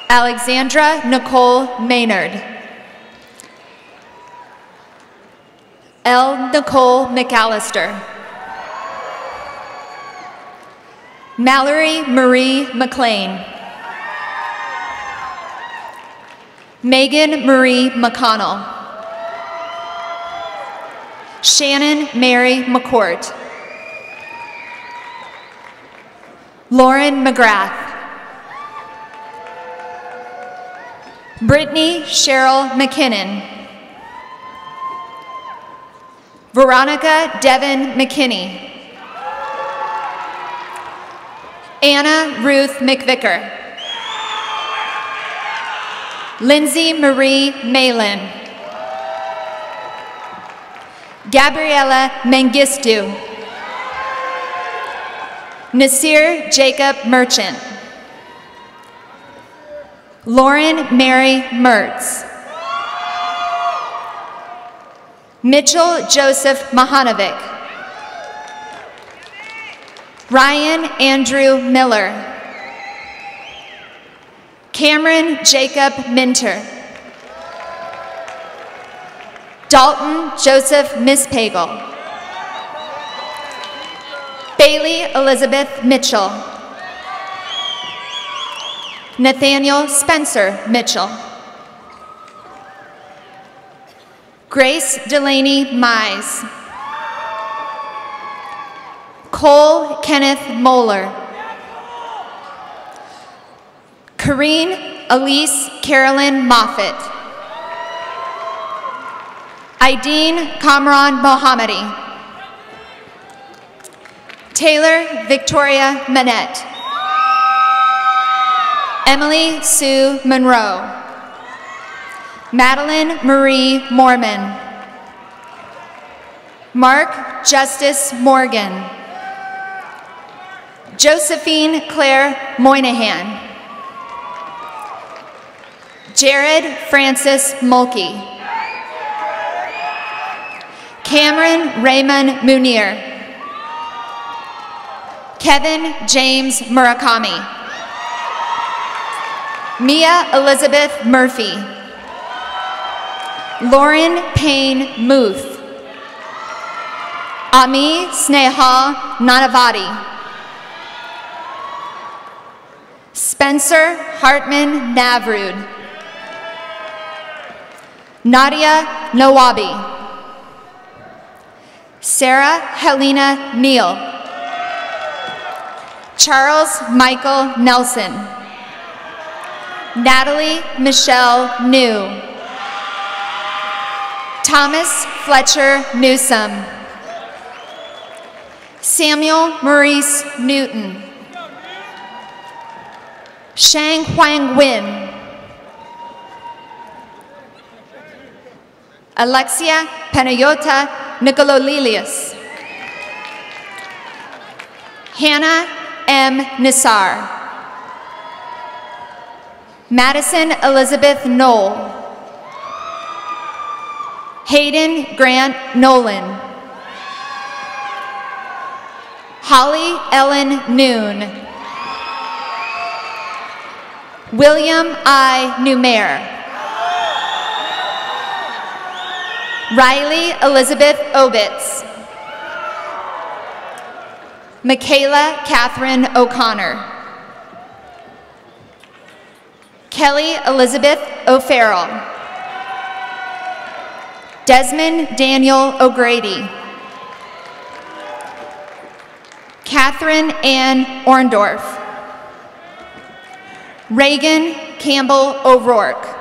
Alexandra Nicole Maynard. L. Nicole McAllister. Mallory Marie McLean. Megan Marie McConnell. Shannon Mary McCourt. Lauren McGrath. Brittany Cheryl McKinnon. Veronica Devin McKinney. Anna Ruth McVicker. Lindsay Marie Malin. Gabriela Mengistu. Nasir Jacob Merchant. Lauren Mary Mertz. Mitchell Joseph Mahanovic. Ryan Andrew Miller. Cameron Jacob Minter. Dalton Joseph Mispagel. Bailey Elizabeth Mitchell. Nathaniel Spencer Mitchell. Grace Delaney Mize. Cole Kenneth Moeller. Kareen Elise Carolyn Moffitt. Aideen Kamran Mohammadi. Taylor Victoria Manette. Emily Sue Monroe. Madeline Marie Mormon. Mark Justice Morgan. Josephine Claire Moynihan. Jared Francis Mulkey. Cameron Raymond Munir. Kevin James Murakami. Mia Elizabeth Murphy. Lauren Payne Muth. Ami Snehal Nanavati. Spencer Hartman Navrud. Nadia Nawabi. Sarah Helena Neal. Charles Michael Nelson. Natalie Michelle New. Thomas Fletcher Newsome. Samuel Maurice Newton. Shang Huang Win. Alexia Panayota Nicololilius. Hannah M. Nisar. Madison Elizabeth Knoll. Hayden Grant Nolan. Holly Ellen Noon. William I. Numair. Riley Elizabeth Obitz. Michaela Catherine O'Connor. Kelly Elizabeth O'Farrell. Desmond Daniel O'Grady. Catherine Ann Orndorff. Reagan Campbell O'Rourke.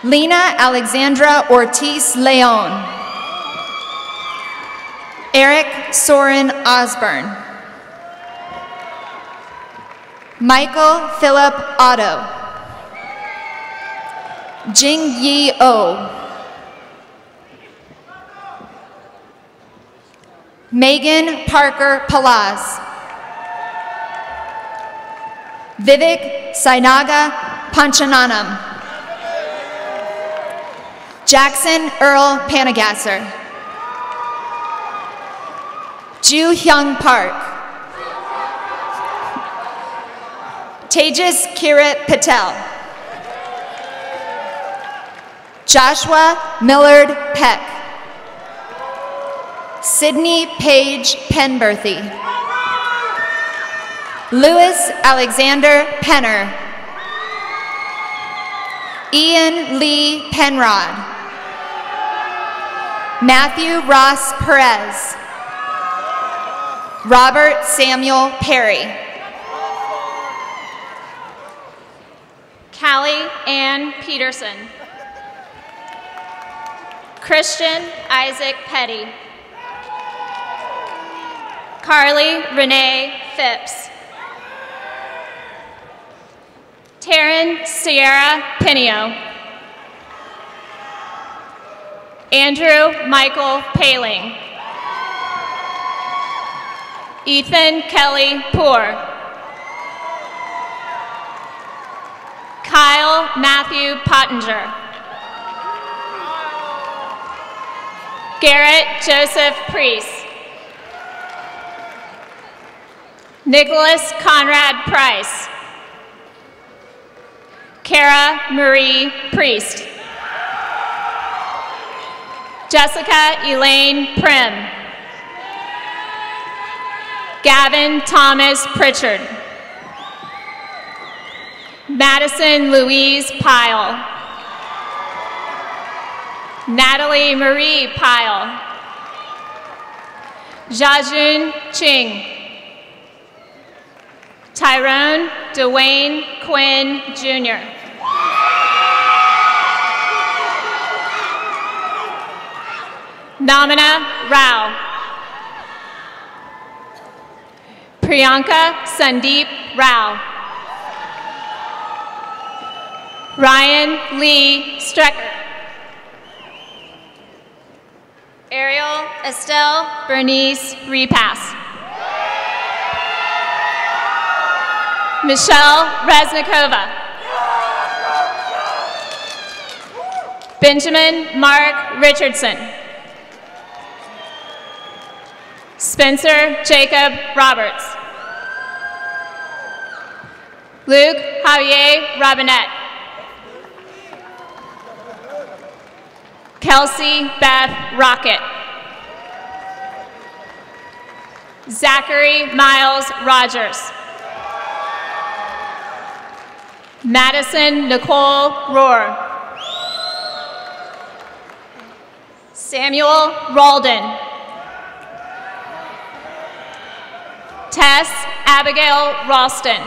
Lena Alexandra Ortiz Leon. Eric Soren Osborne. Michael Philip Otto. Jing Yi O. Megan Parker Palaz. Vivek Sainaga Panchananam. Jackson Earl Panagasser. Ju Hyung Park. Tejas Kirat Patel. Joshua Millard Peck. Sydney Page Penberthy. Louis Alexander Penner. Ian Lee Penrod. Matthew Ross Perez. Robert Samuel Perry. Callie Ann Peterson. Christian Isaac Petty. Carly Renee Phipps. Taryn Sierra Pinio. Andrew Michael Paling. Ethan Kelly Poor. Kyle Matthew Pottinger. Garrett Joseph Priest. Nicholas Conrad Price. Kara Marie Priest. Jessica Elaine Prim. Gavin Thomas Pritchard. Madison Louise Pyle. Natalie Marie Pyle. Jajun Ching. Tyrone Dwayne Quinn, Jr. Namina Rao. Priyanka Sandeep Rao. Ryan Lee Strecker. Ariel Estelle Bernice Repass. Michelle Reznikova. Benjamin Mark Richardson. Spencer Jacob Roberts. Luke Javier Robinette. Kelsey Beth Rocket. Zachary Miles Rogers. Madison Nicole Rohr. Samuel Ralden. Tess Abigail Ralston.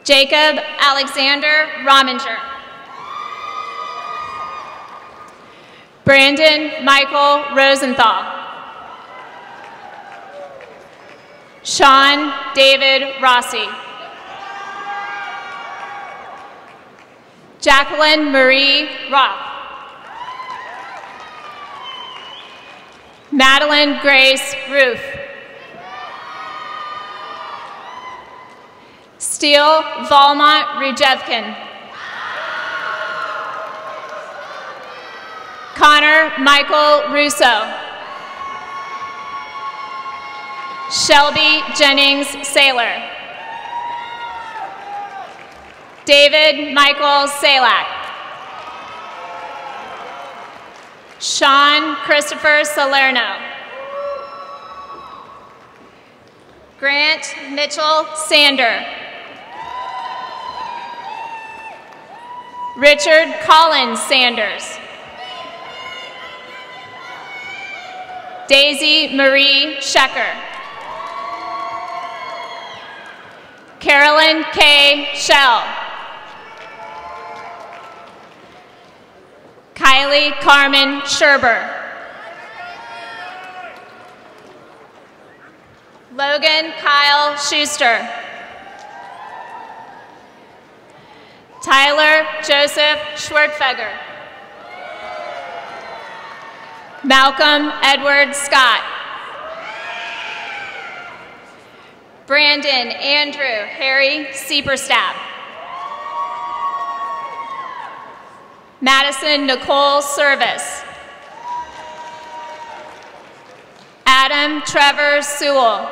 Jacob Alexander Rominger. Brandon Michael Rosenthal. Sean David Rossi. Jacqueline Marie Roth. Madeline Grace Ruth. Steele Valmont Rujevkin. Connor Michael Russo. Shelby Jennings Saylor. David Michael Salak. Sean Christopher Salerno. Grant Mitchell Sander. Richard Collins Sanders. Daisy Marie Schecker. Carolyn K. Shell. Kylie Carmen Sherber. Logan Kyle Schuster. Tyler Joseph Schwertfeger. Malcolm Edward Scott. Brandon Andrew Harry Sieperstab. Madison Nicole Service. Adam Trevor Sewell.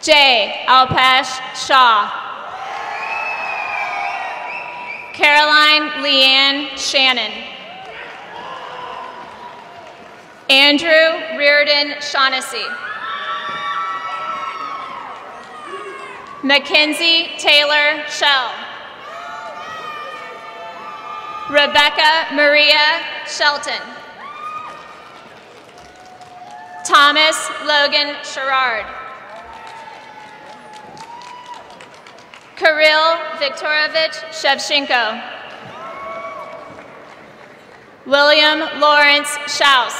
Jay Alpesh Shaw. Caroline Leanne Shannon. Andrew Reardon Shaughnessy. Mackenzie Taylor Shell. Rebecca Maria Shelton. Thomas Logan Sherrard. Kirill Viktorovich Shevchenko. William Lawrence Schaus.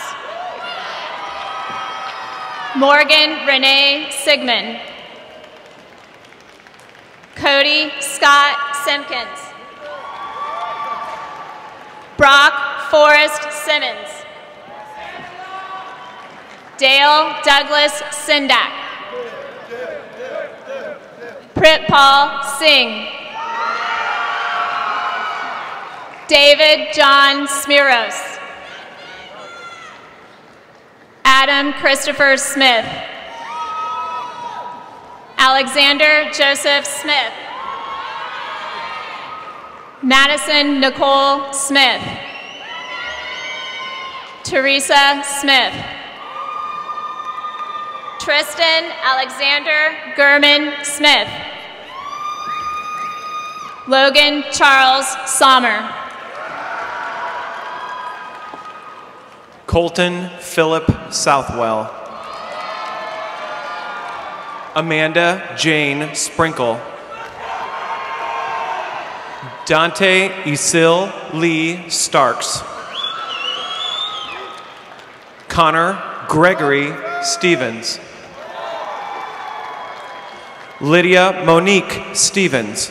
Morgan Renee Sigmund. Cody Scott Simpkins. Brock Forrest Simmons. Dale Douglas Sindak. Pritpal Singh. David John Smiros. Adam Christopher Smith. Alexander Joseph Smith. Madison Nicole Smith. Teresa Smith. Tristan Alexander Gurman Smith. Logan Charles Sommer. Colton Philip Southwell. Amanda Jane Sprinkle. Dante Isil Lee Starks. Connor Gregory Stevens. Lydia Monique Stevens.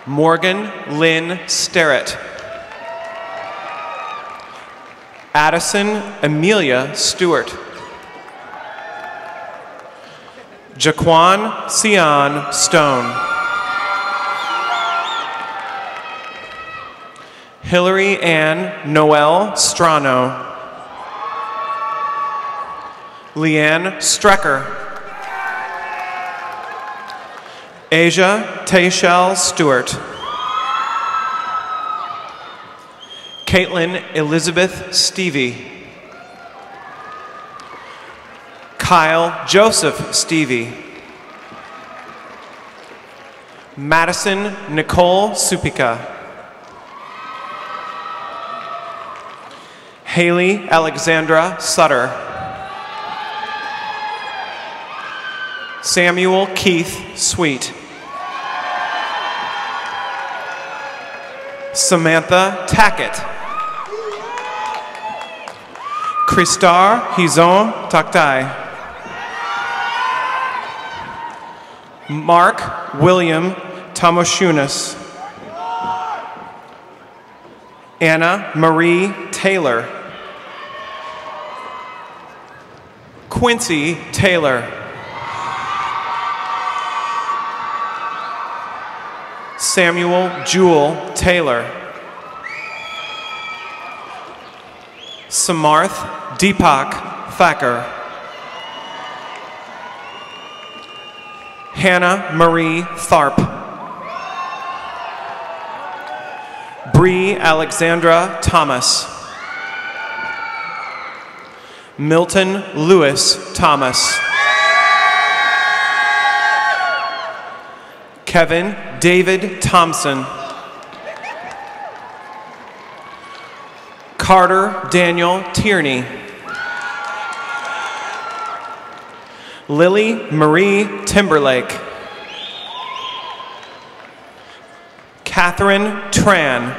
Morgan Lynn Sterrett. Addison Amelia Stewart. Jaquan Sion Stone. Hillary Ann Noel Strano. Leanne Strecker. Asia Tayshel Stewart. Caitlin Elizabeth Stevie. Kyle Joseph Stevie. Madison Nicole Supika. Haley Alexandra Sutter. Samuel Keith Sweet. Samantha Tackett. Christar Hizon Taktai. Mark William Tamoshunas. Anna Marie Taylor. Quincy Taylor. Samuel Jewel Taylor. Samarth Deepak Thacker. Hannah Marie Tharp. Bree Alexandra Thomas. Milton Lewis Thomas. Kevin David Thompson. Carter Daniel Tierney. Lily Marie Timberlake. Catherine Tran.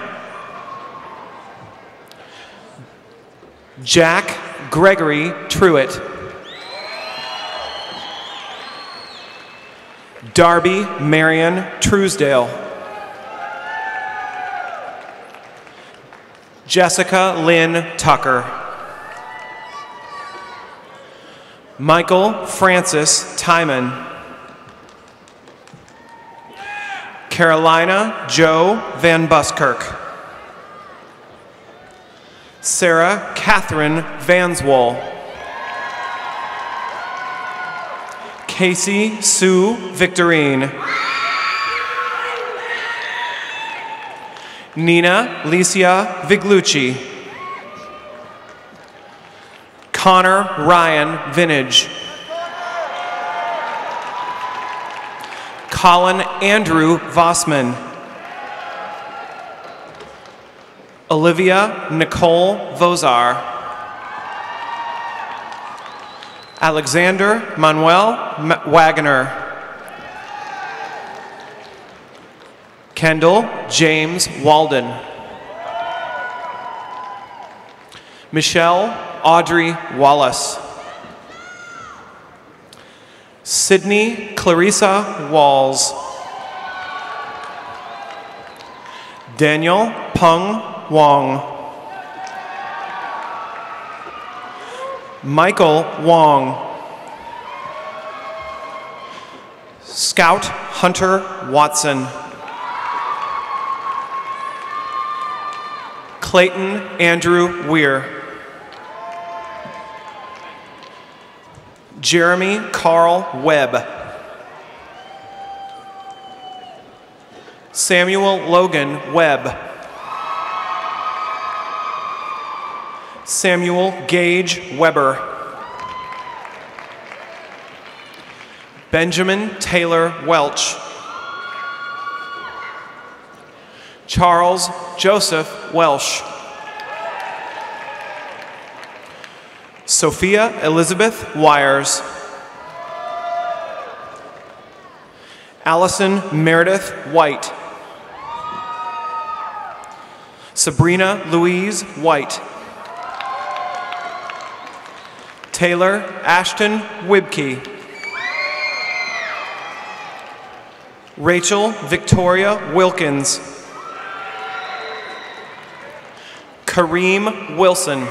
Jack Gregory Truitt. Darby Marion Truesdale. Jessica Lynn Tucker. Michael Francis Timon. Carolina Joe Van Buskirk. Sarah Catherine Vanswoll. Casey Sue Victorine. Nina Licia Viglucci. Connor Ryan Vinage. Colin Andrew Vossman. Olivia Nicole Vozar. Alexander Manuel Wagner. Kendall James Walden. Michelle Audrey Wallace. Sydney Clarissa Walls. Daniel Peng Wong. Michael Wong. Scout Hunter Watson. Clayton Andrew Weir. Jeremy Carl Webb. Samuel Logan Webb. Samuel Gage Weber. Benjamin Taylor Welch. Charles Joseph Welsh. Sophia Elizabeth Wires. Allison Meredith White. Sabrina Louise White. Taylor Ashton Wibke. Rachel Victoria Wilkins. Kareem Wilson.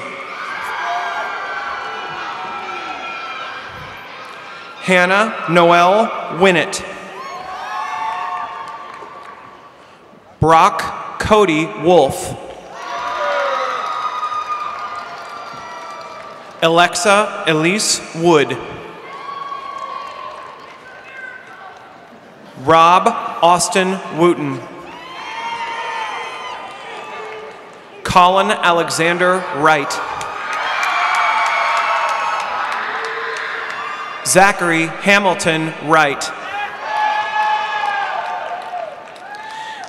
Hannah Noel Winnett. Brock Cody Wolf. Alexa Elise Wood. Rob Austin Wooten. Colin Alexander Wright. Zachary Hamilton Wright.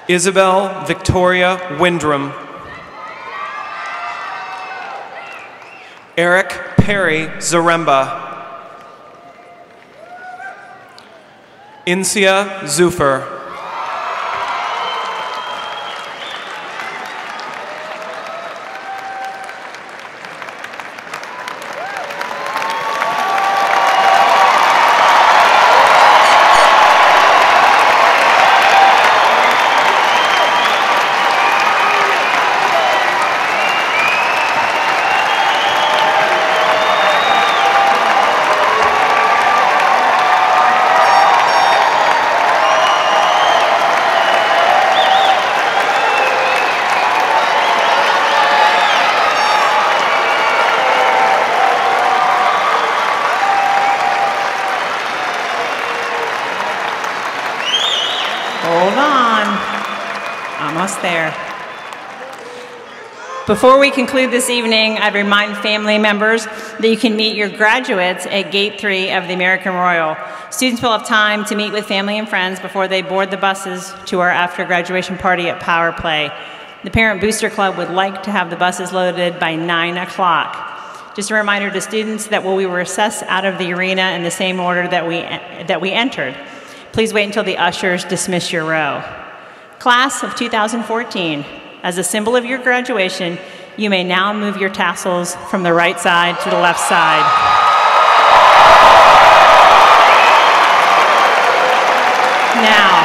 Isabel Victoria Windrum. Eric Perry Zaremba. Insia Zufer. There. Before we conclude this evening, I'd remind family members that you can meet your graduates at Gate 3 of the American Royal. Students will have time to meet with family and friends before they board the buses to our after-graduation party at Power Play. The Parent Booster Club would like to have the buses loaded by 9 o'clock. Just a reminder to students that we will recess out of the arena in the same order that we entered. Please wait until the ushers dismiss your row. Class of 2014, as a symbol of your graduation, you may now move your tassels from the right side to the left side. Now,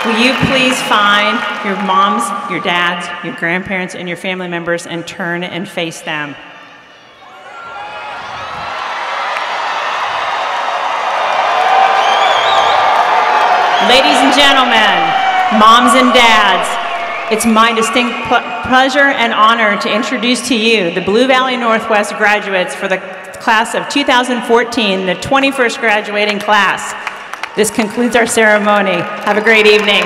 will you please find your moms, your dads, your grandparents, and your family members and turn and face them? Ladies and gentlemen, moms and dads, it's my distinct pleasure and honor to introduce to you the Blue Valley Northwest graduates for the class of 2014, the 21st graduating class. This concludes our ceremony. Have a great evening.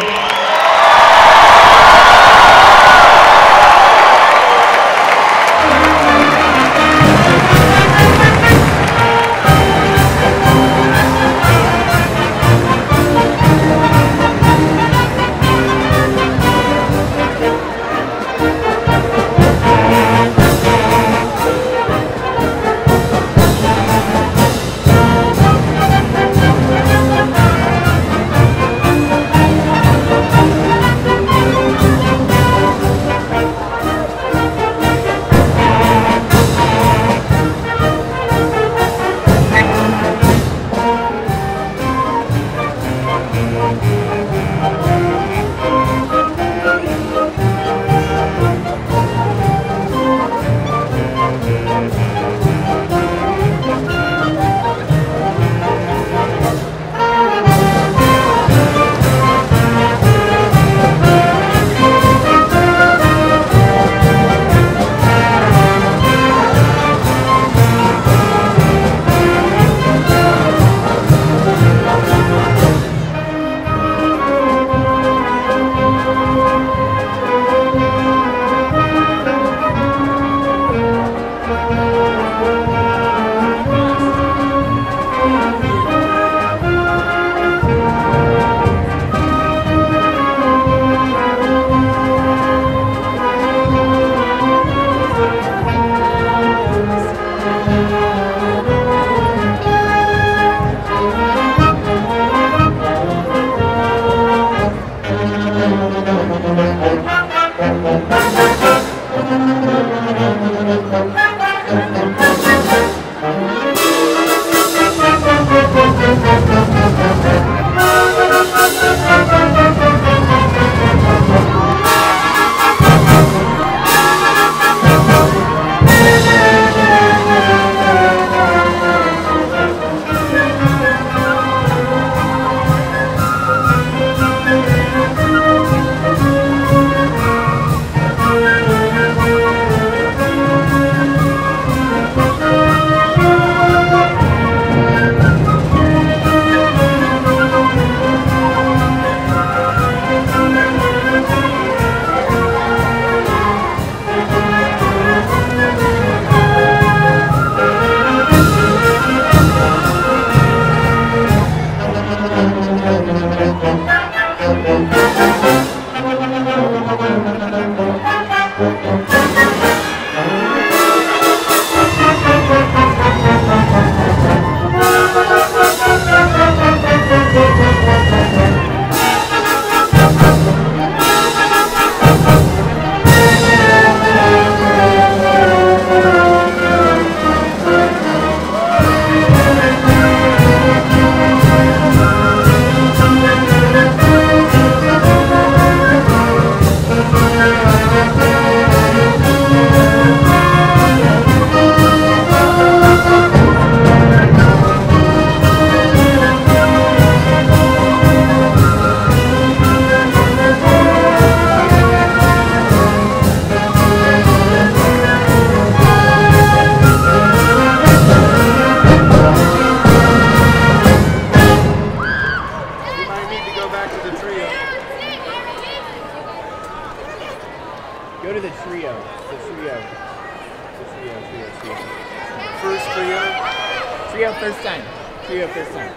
Trio first time. Trio first time.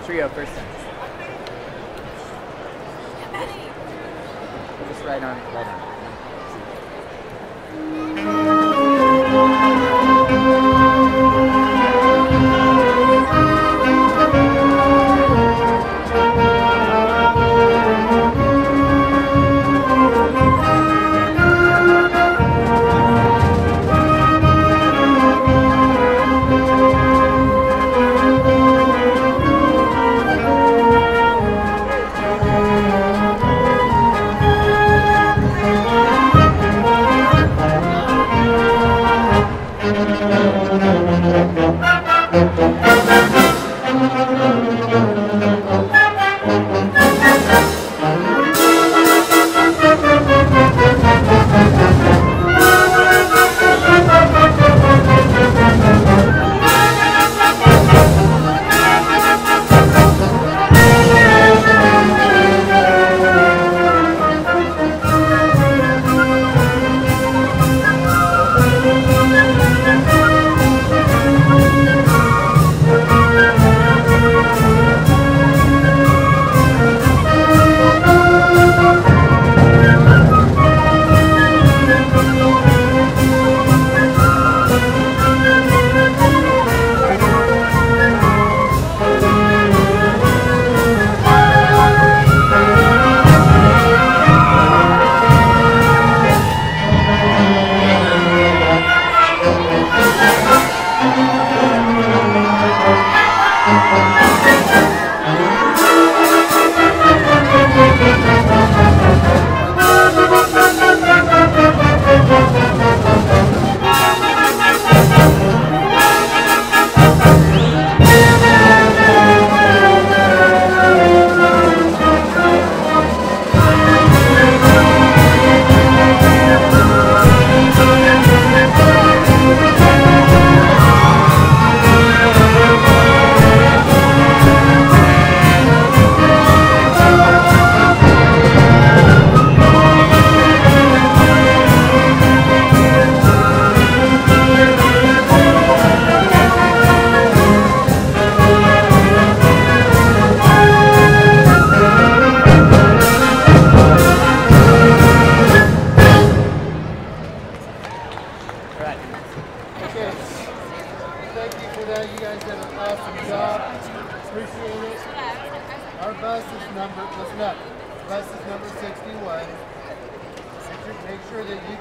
Trio first time. Just right on, right on.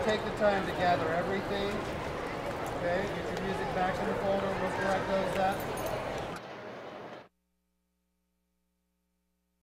Take the time to gather everything. Okay, get your music back in the folder, look correctly.